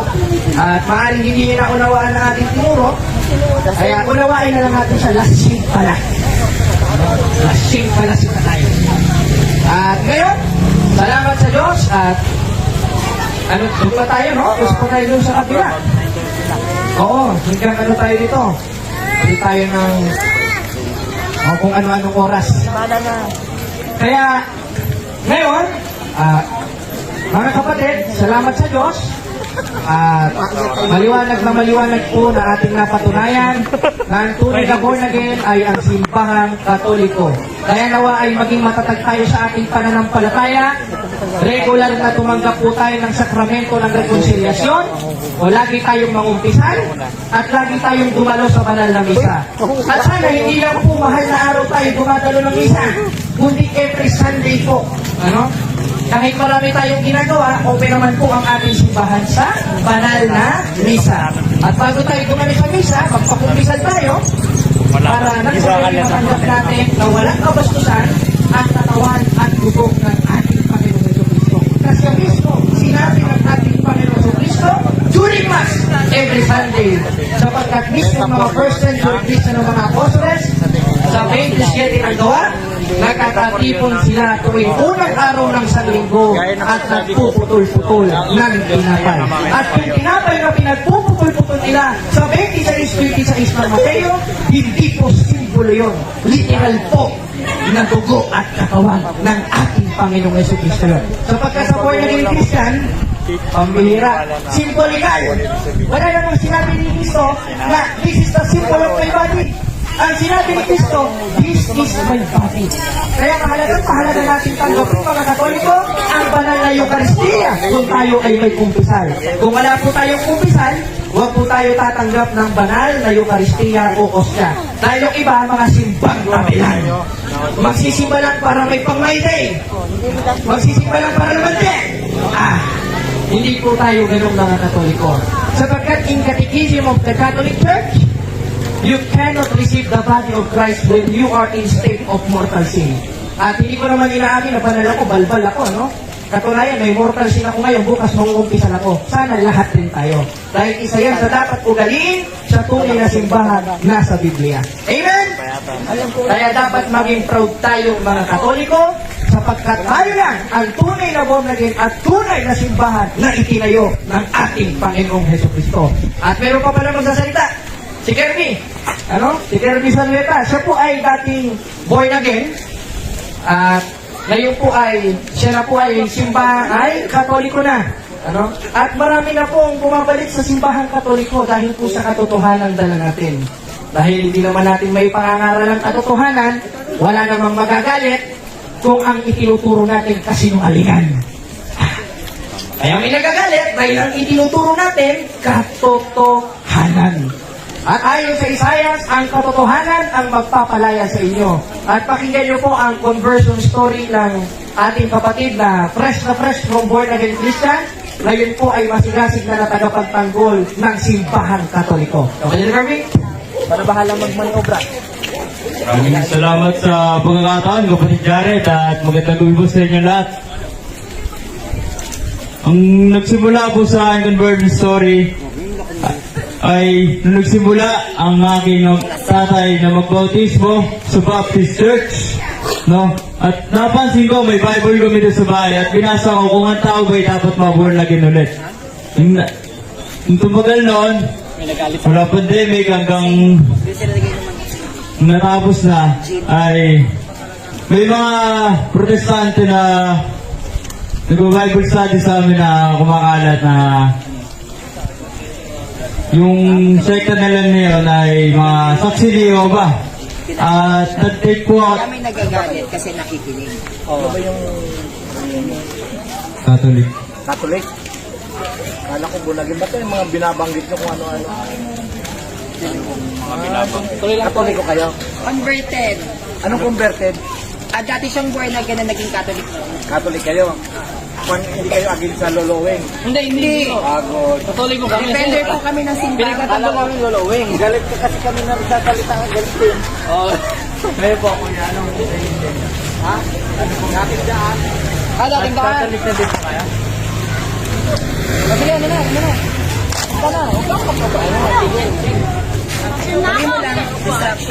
At maaaring hindi niya naunawaan ng ating tinuro. Kaya unawain na lang natin siya. Lasing pala. Lasing pala si Tatay. At ngayon, salamat sa Diyos at doon pa tayo, no? Gusto pa tayo doon sa kabila. Oo, hanggang tayo dito. Hindi tayo ng kung ano-anong oras. Kaya, ngayon, mga kapatid, salamat sa Diyos. At maliwanag na maliwanag po na ating napatunayan na ang tunay na born again ay ang simbahang Katoliko. Kaya nawa ay maging matatag tayo sa ating pananampalataya. Regular na tumanggap po tayo ng sakramento ng rekonsilyasyon o lagi tayong mangumpisan at lagi tayong dumalo sa banal na misa. At sana hindi lang po mahal na araw tayo dumadalo ng misa, kundi every Sunday po. Kahit marami tayong ginagawa, open naman po ang ating simbahan sa banal na misa. At bago tayo dumali sa misa, magpakumpisal tayo para nagsasabi natin na walang kabastusan ang katawan at dugo ng ating Panginoon Jesucristo. Kasi ang mismo, sinabi ng ating Panginoon Jesucristo during Mass every Sunday. Sapagkat mismo mga first century Christian ng mga apostoles, sa 27 ng gawa, nagkakatipon sila tuwing unang araw ng Sanlinggo at nagpuputol-putol ng tinapay. At yung tinapay na pinagpuputol-putol nila sa 26 ng Mateo, hindi po simbolo yun. Literal po na dugo at katawan ng ating Panginoong Jesucristo yun. Sapagkat sa buhay ng Christian, pambihira, simbolikal. Wala namang sinabi ni Cristo na this is the symbol of my body. Ang sinabi ni Cristo, this is my body. Kaya mahalaga natin tanggapin mga Katoliko ang banal na Eucharistia kung tayo ay may kumpisal. Kung wala po tayong kumpisal, huwag po tayo tatanggap ng banal na Eucharistia o Ostia. Dahil yung iba, mga simbang kabilan. Magsisimba lang para may pang-Mayday. Magsisimba lang para naman din. Hindi po tayo ganun mga Katoliko. Sapagkat in Catechism of the Catholic Church, you cannot receive the body of Christ when you are in state of mortal sin. At hindi ko naman inaamin na banal ako, balbal ako, no? Katunayan, may mortal sin ako ngayon, bukas mangungumpisan ako. Sana lahat din tayo. Dahil isa yan sa dapat ugaliin sa tunay na simbahan na sa Biblia. Amen? Kaya dapat maging proud tayo mga Katoliko, sapagkat tayo lang ang tunay na born again at tunay na simbahan na itinayo ng ating Panginoong Jesucristo. At meron pa pala magsasalita. Si Kirby, Si Kirby Sanueta, siya po ay dating born again. At ngayon po ay, siya na po ay simbahan, ay Katoliko na. At marami na pong bumabalik sa simbahan Katoliko dahil po sa katotohanan dala natin. Dahil hindi naman natin may pangangaral ng katotohanan, wala namang magagalit kung ang itinuturo natin kasinungalingan. Kaya may nagagalit dahil ang itinuturo natin katotohanan. At ayon sa Isaias, ang katotohanan ang magpapalaya sa inyo. At pakinggan niyo po ang conversion story ng ating kapatid na fresh from born again Christian. Ngayon po ay masigasig na tagapagtanggol ng simbahan Katoliko. Okay, Kirby? Para bahala magmaniobra. Maraming salamat sa pagkakataon, kapatid Jared, at magandang gabi po sa inyo lahat. Ang nagsimula po sa aking conversion story ay nung nagsimula ang aking tatay na magbautismo sa Baptist Church, no? At napansin ko may Bible kami doon sa bahay at binasa ko kung ang tao ba'y dapat maborn again ulit. Yung tumagal noon, wala pandemic hanggang natapos na, ay may mga protestante na nag-Bible study sa amin na kumakalat na yung sekta nila niyon ay mga saksi ni Jehovah. At nag-take po ako. Kami nagagalit kasi nakikinig. Ano ba yung Catholic? Catholic? Kala ko bunagin ba ito yung mga binabanggit nyo kung ano-ano? Katoliko kayo? Converted. Anong converted? Dati siyang born again na naging Catholic. Catholic kayo? Hindi kayo agil sa lolowing? Hindi. Pagod. Katoliko kami. Defender po kami ng simbahan. Pinagtatanggol namin lolowing. Galit ka kasi kami na nagsasalita ang galit din. Oo. Ngayon po, kuya, anong Ha? Ano kung natin dyan? dating daan. Katolik na din po kaya? Sige, ano na. Huwag ka magpapaano.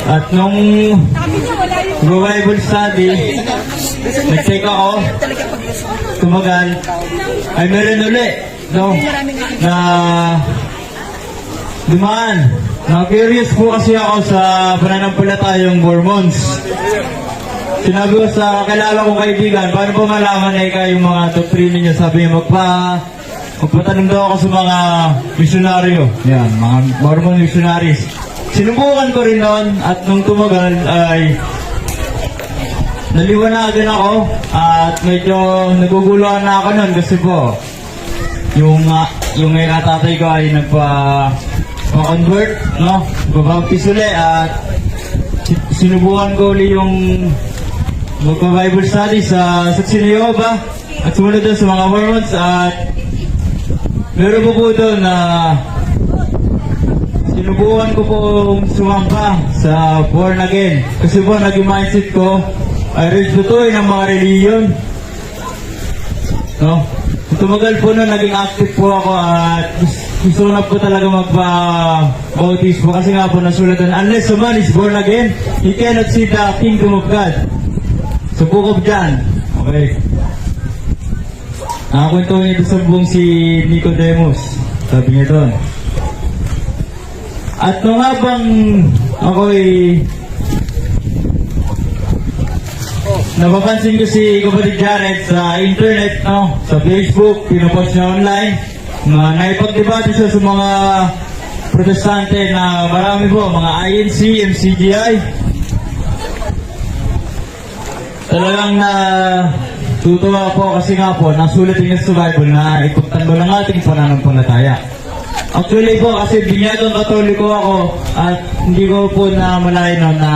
At nung Bible study, nag-take ako, tumagal, ay meron uli, no? Na dumaan. Na-curious po kasi ako sa pananampalatayang Mormons. Sinabi ko sa kilala kong kaibigan, paano po malaman na yung mga doktrina niya? Sabi niya, magpatanong daw ako sa mga misyonaryo. Yan, mga Mormon missionaries. Sinubukan ko rin noon at nung tumagal ay naliwanagan ako at medyo naguguluhan na ako noon kasi po yung tatay ko ay nagpa-convert, no? Babaptis uli at sinubukan ko uli yung magpa-Bible study sa Saksi ni Jehovah at sumunod doon sa mga Mormons at meron po doon na sinubukan ko pong sumamba sa born again kasi po naging mindset ko ay respetuhin ang mga reliyon, no? Tumagal po na naging active po ako at gusto na po talaga magpa-bautismo kasi nga po nasulat doon, unless a man is born again, he cannot see the kingdom of God. So book of John. Okay. Nakakwento niya doon sa buong si Nicodemus. Sabi niya doon. At nung habang ako'y napapansin ko si Kapatid Jared sa internet, no? Sa Facebook, pinopost niya online, na naipagdebate siya sa mga protestante na marami po, mga INC, MCGI. Talagang na tutuwa po kasi nga po, nasulat niya sa Bible na ipagtanggol ang ating pananampalataya. Actually po, kasi binyagong Katoliko ako at hindi ko po na malayo no, na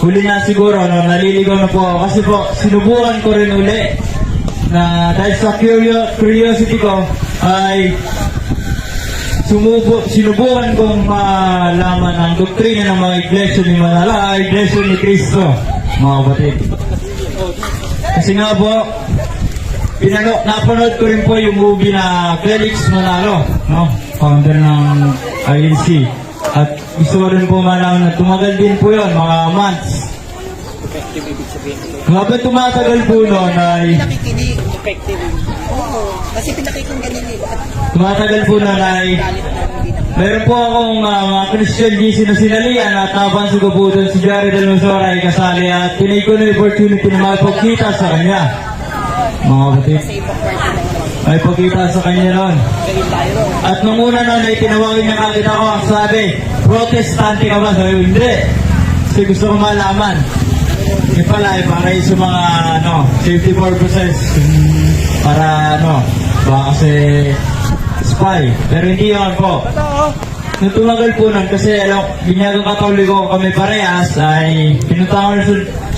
huli na siguro, no, naliligaw na po ako. Kasi po, sinubukan ko rin uli na dahil sa curiosity ko ay sinubukan kong malaman ang doktrina ng mga iglesia ni Manala, iglesia ni Cristo, mga kapatid. Kasi nga po, napanood ko rin po yung movie na Felix Manalo, no? Founder ng INC. At gusto ko rin po malaman na tumagal din po yun, mga months. Habang tumatagal po noon ay... Nakikinig. Effective. Oo. Kasi pinakikinggan nila. Tumatagal po noon ay... Meron po akong mga Christian GC na sinalian at napansin ko po doon si Jared Almosora ay kasali at tinay ko na yung opportunity na makipagkita sa kanya. Mga kapatid. May pagkita sa kanya noon. At nung una noon ay tinawagin niya kagad ako. Sabi, protestante ka ba? Sabi, hindi. Kasi gusto ko malaman. Hindi pala ay para sa mga safety purposes. Para baka kasi spy. Pero hindi yun po. Nung tumagal po nun, kasi binyagang Katoliko kami parehas, ay pinunta ko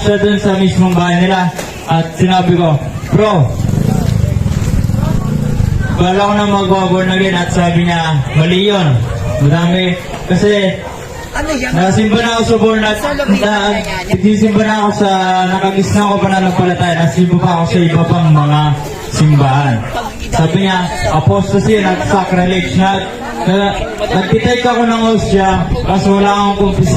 siya dun sa mismong bahay nila. At sinabi ko, bro, bala ko na mag-born again at sabi niya, mali yun. Madami. Kasi, nasimba na ako sa born again. Nagsisimba na ako sa, nakagisna ko pa na nagpalataya. Nasimba pa ako sa iba pang mga simbahan. Sabi niya, apostasy, nag-sacrilege na. Nag-take ako ng hostya, kasi wala akong kumpis.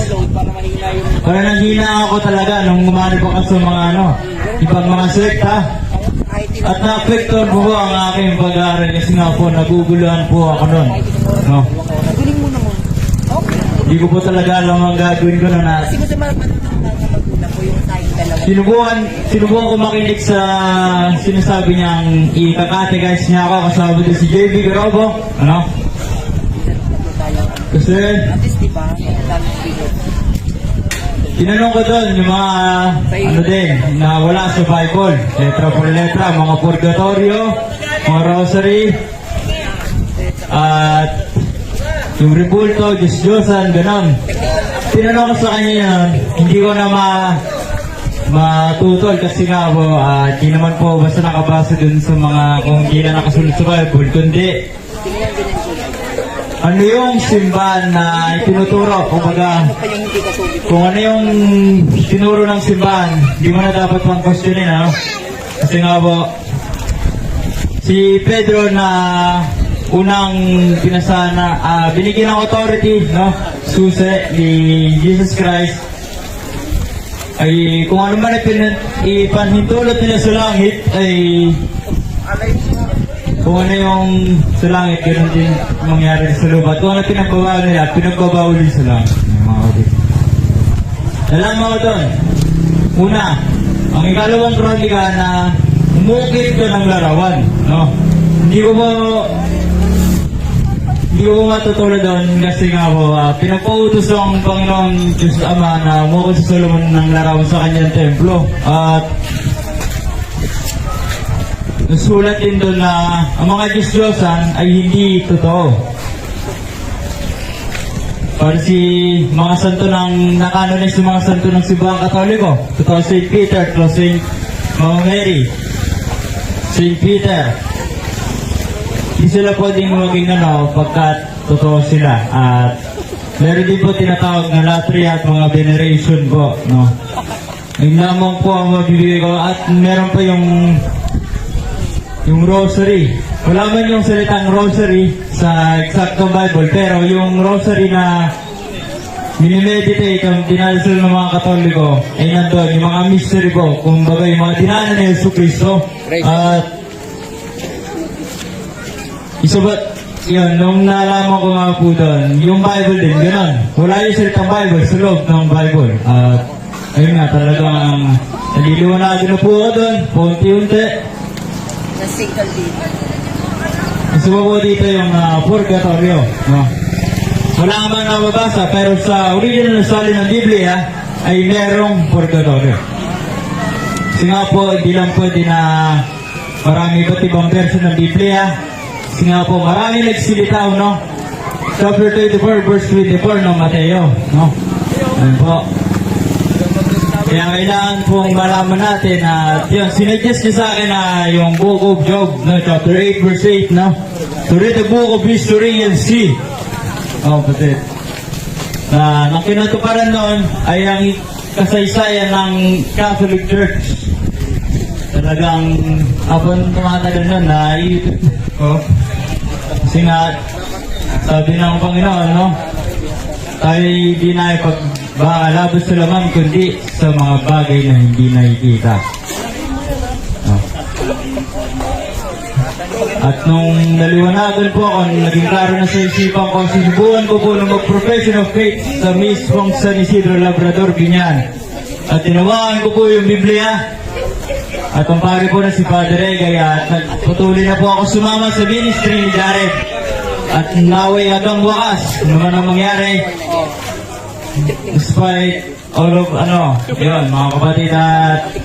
Para nanghina ako talaga nung umani pa kasi mga ibang mga sekta. At na-apektuhan po ang aking pag-aaral kasi nga po, naguguluhan po ako nun. No? Hindi ko po talaga alam ang gagawin ko na Kasi gusto magulang ko yung sa'yo dalawa. sinubukan ko makinig sa sinasabi niyang ikakategize niya ako kasama doon si JB Garobo. Kasi At least, di ba? Dami video. tinanong ko doon yung mga din na wala sa Bible, letra por letra, mga purgatorio, mga rosary, at yung rebulto, Diyos-Diyosan, gano'n. Tinanong ko sa kanya yun, hindi ko na matutol kasi nga po, di naman po basta nakabasa dun sa mga kung hindi na nakasunod sa Bible, kundi ano yung simbahan na itinuturo, kumbaga, kung ano yung tinuro ng simbahan, di mo na dapat pang questionin, Kasi nga po, si Pedro na unang pinasahan na binigyan ng authority, susi ni Jesus Christ, ay kung ano man ipanhintulot nila sa langit, ay kung ano yung sa langit, ganoon din mangyari sa lupa. Kung ano pinagbabawal nila, pinagbabawal din sa langit. Nalaman ko doon. Una, ang ikalawang kronika na umukit ko ng larawan. Hindi ko matutulad doon kasi nga po, pinagpautos ang Panginoong Diyos Ama na umukit si Solomon ng larawan sa kanyang templo. At nasulat din doon na ang mga Diyos-Diyosan ay hindi totoo. Para si mga santo ng nakanonis ng mga santo ng Sibuang Katoliko. Totoo St. Peter, St. Mary, St. Peter. Hindi sila pwedeng maging pagkat totoo sila. At meron din po tinatawag na latria at mga veneration po. No? Yung lamang po ang mabibigay ko. At meron pa yung rosary. Wala man yung salitang rosary sa eksaktong Bible, pero yung rosary na minimeditate ang dinadasal ng mga Katoliko ay nandun, yung mga mystery po, kumbaga yung mga dinaanan ni Yesu Cristo. At isa ba, yun, nung nalaman ko nga po doon, yung Bible din, gano'n. Wala yung salitang Bible sa loob ng Bible. At ayun nga, talagang naliliwanagin na po ako doon, unti-unti. Na single din. Gusto po dito yung purgatorio. No? Wala nga bang nababasa, pero sa original na sali ng Biblia ay merong purgatorio. Kasi nga po, hindi lang pwede na marami iba't ibang version ng Biblia. Kasi nga po, marami nagsilitaw, no? Chapter 24, verse 24 ng Mateo. No? Ayun po. Kaya kailangan pong malaman natin na yun, sinuggest niya sa akin na yung Book of Job, no, chapter 8, verse 8, no? To read the book of history and see. Oh, kapatid. Ang kinatuparan noon ay ang kasaysayan ng Catholic Church. Talagang habang tumatagal nun na kasi nga sabi ng Panginoon, no? Tayo di na ipagbakalabot sa laman kundi sa mga bagay na hindi nakikita. No. At nung naliwanagan po ako, naging klaro na sa isipan ko, sinubukan ko po na mag-profession of faith sa mismong San Isidro Labrador, Binyan. At tinawakan ko po yung Biblia. At ang pare po na si Father Egay, at nagpatuloy na po ako sumama sa ministry ni Jared. At naway hanggang wakas, ano man ang mangyari, despite all of, yun, mga kapatid, at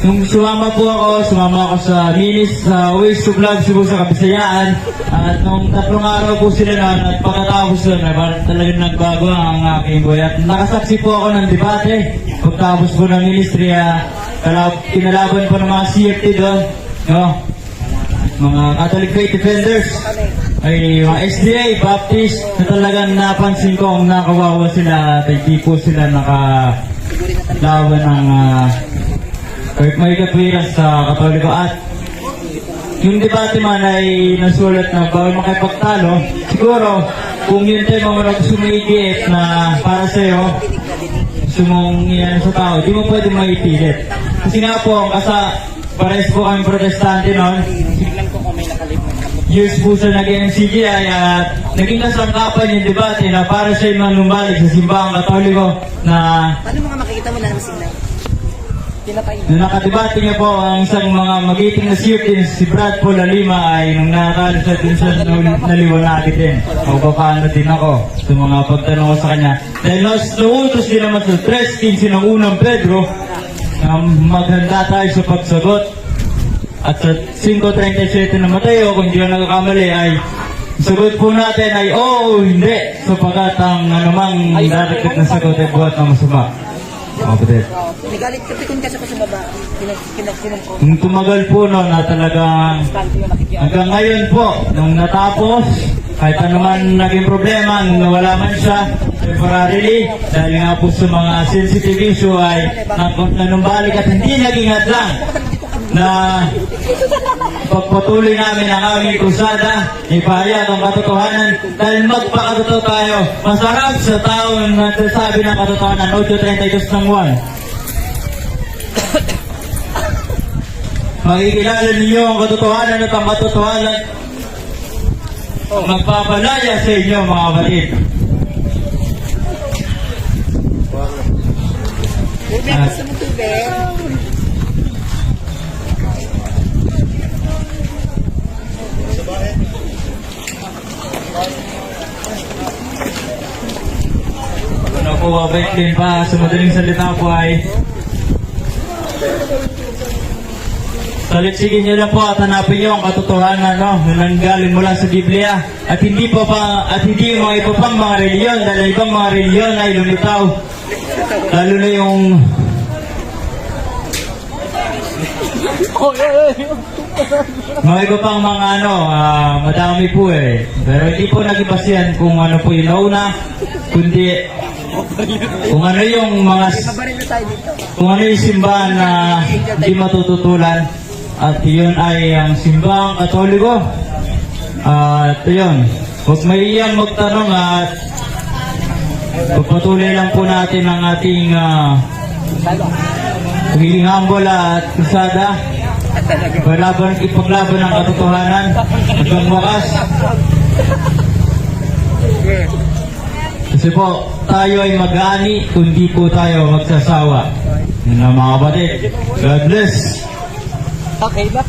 nung sumama ako sa sa Ways to Vlog Cebu sa Kabisayaan, at nung 3 araw po sila na, at pagkatapos doon, talagang nagbago ang aking buhay. At nakasaksi po ako ng debate, pagtapos po ng ministry, kinalaban po ng mga CFT doon, no? Mga Catholic Faith Defenders, ay mga SDA, Baptist, na talagang napansin ko ang nakawawa sila at hindi po sila nakalaban ng may katwiran sa Katoliko. At yung debate man ay nasulat na bawal makipagtalo. Siguro, kung yun tayo mga sumigiit na para sa'yo, gusto mong iyan sa tao, di mo pwede maipilit. Kasi nga po, pares po kami protestante noon, years po sa naging CGI at naging kasangkapan yung debate na para siya manumbalik sa simbahang Katoliko na Paano mga makikita mo na naman signal? Pinapay. nung nakadebate niya po ang isang mga magiting na CFT si Brad Paul Alima ay nung nakakalo siya din siya naliwanagin din. O paano din ako sa mga pagtanong ko sa kanya. Dahil nautos din naman sa 3:15 ng unang Pedro na maghanda tayo sa pagsagot. At sa 5:37 na Mateo, kung hindi ko nagkakamali, ay sagot po natin ay oo o hindi, sapagkat ang anumang daragdag na sagot ay buhat na masama. Kapatid. Nagalit ka pikon kasi ko sa baba. Pinagsinan ko. Nung tumagal po na talagang hanggang ngayon po, nung natapos, kahit anuman naging problema, nung nawala man siya, temporarily, dahil nga po sa mga sensitive issue ay nanumbalik at hindi naging hadlang na pagpatuloy namin ang aming krusada, ipahayag ang katotohanan dahil magpakatotoo tayo. Masarap sa tao na nagsasabi ng katotohanan. 8:32 ng 1. Makikilala ninyo ang katotohanan at ang katotohanan magpapalaya sa inyo, mga kapatid. Tubig, gusto mo tubig? Ano po, babalik din pa sa madaling salita po ay Salitsigin niyo lang po at hanapin niyo ang katotohanan, no, na nanggaling mula sa Biblia at hindi yung mga iba pang mga reliyon, dahil ibang mga reliyon ay lumitaw, lalo na yung mga iba pang mga madami po eh, pero hindi po nag-ibasihan kung ano po yung nauna, kundi kung ano yung mga kung ano yung simbahan na hindi matututulan, at yun ay ang simbahang Katoliko. At yun, huwag maiyang magtanong at pagpatuloy lang po natin ang ating pagiging humble at krusada, ipaglaban ng katotohanan hanggang wakas. Kasi po, tayo ay mag-aani, kundi po tayo magsasawa. Yun ang mga kapatid. God bless. Okay ba?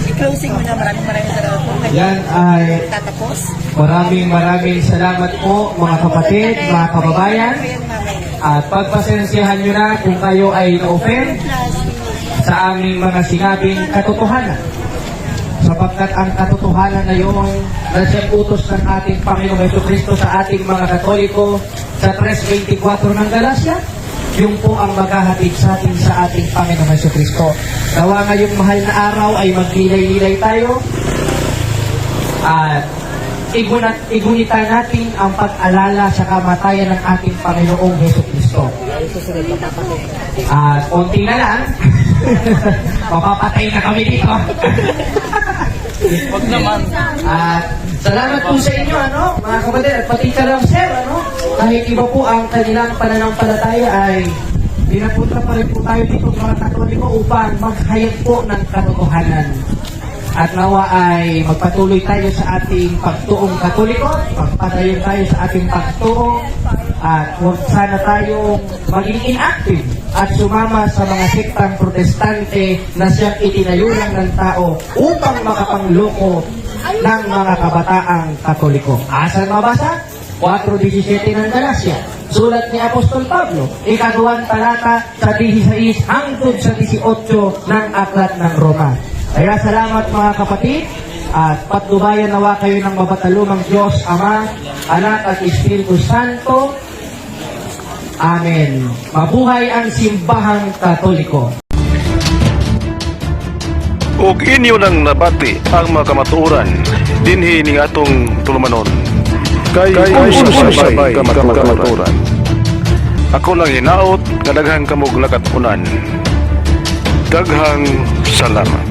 I-closing mo na. Maraming salamat po. Yan ay Tatapos. maraming salamat po mga kapatid, mga kababayan. At pagpasensyahan nyo na kung kayo ay na-offend sa aming mga sinabing katotohanan. Sapagkat ang katotohanan na yung nasyang utos ng ating Panginoong Jesucristo sa ating mga Katoliko sa 3:24 ng Galacia, yung po ang maghahatid sa atin sa ating Panginoong Jesucristo. Nawa ngayong mahal na araw ay magnilay-nilay tayo at igunitan natin ang pag-alala sa kamatayan ng ating Panginoong Jesucristo. At konti na lang, mapapatay na kami dito. Huwag naman. At salamat po sa inyo, mga kapatid, at pati ka lang, sir, kahit iba po ang kanilang pananampalataya ay pinapunta pa rin po tayo dito mga Katoliko upang maghayag po ng katotohanan. At nawa ay magpatuloy tayo sa ating pagtuong Katoliko, magpadayon tayo sa ating pagtuong, at huwag sana tayong maging inactive at sumama sa mga sektang protestante na siyang itinayunan ng tao upang makapangloko ng mga kabataang Katoliko. Asan mabasa? 4:17 ng Galacia. Sulat ni Apostol Pablo, ika-2 talata sa 16 hangtod sa 18 ng Aklat ng Roma. Kaya salamat mga kapatid, at patnubayan nawa kayo ng mabatalumang Diyos, Ama, Anak at Espiritu Santo. Amen. Mabuhay ang simbahang Katoliko. ug inyo nang nabati ang mga kamatuoran dinhi ning atong tulumanon. Kay unsay kamatuoran. Ako lang hinaot, kadaghang kamog lakatunan. Daghang salamat.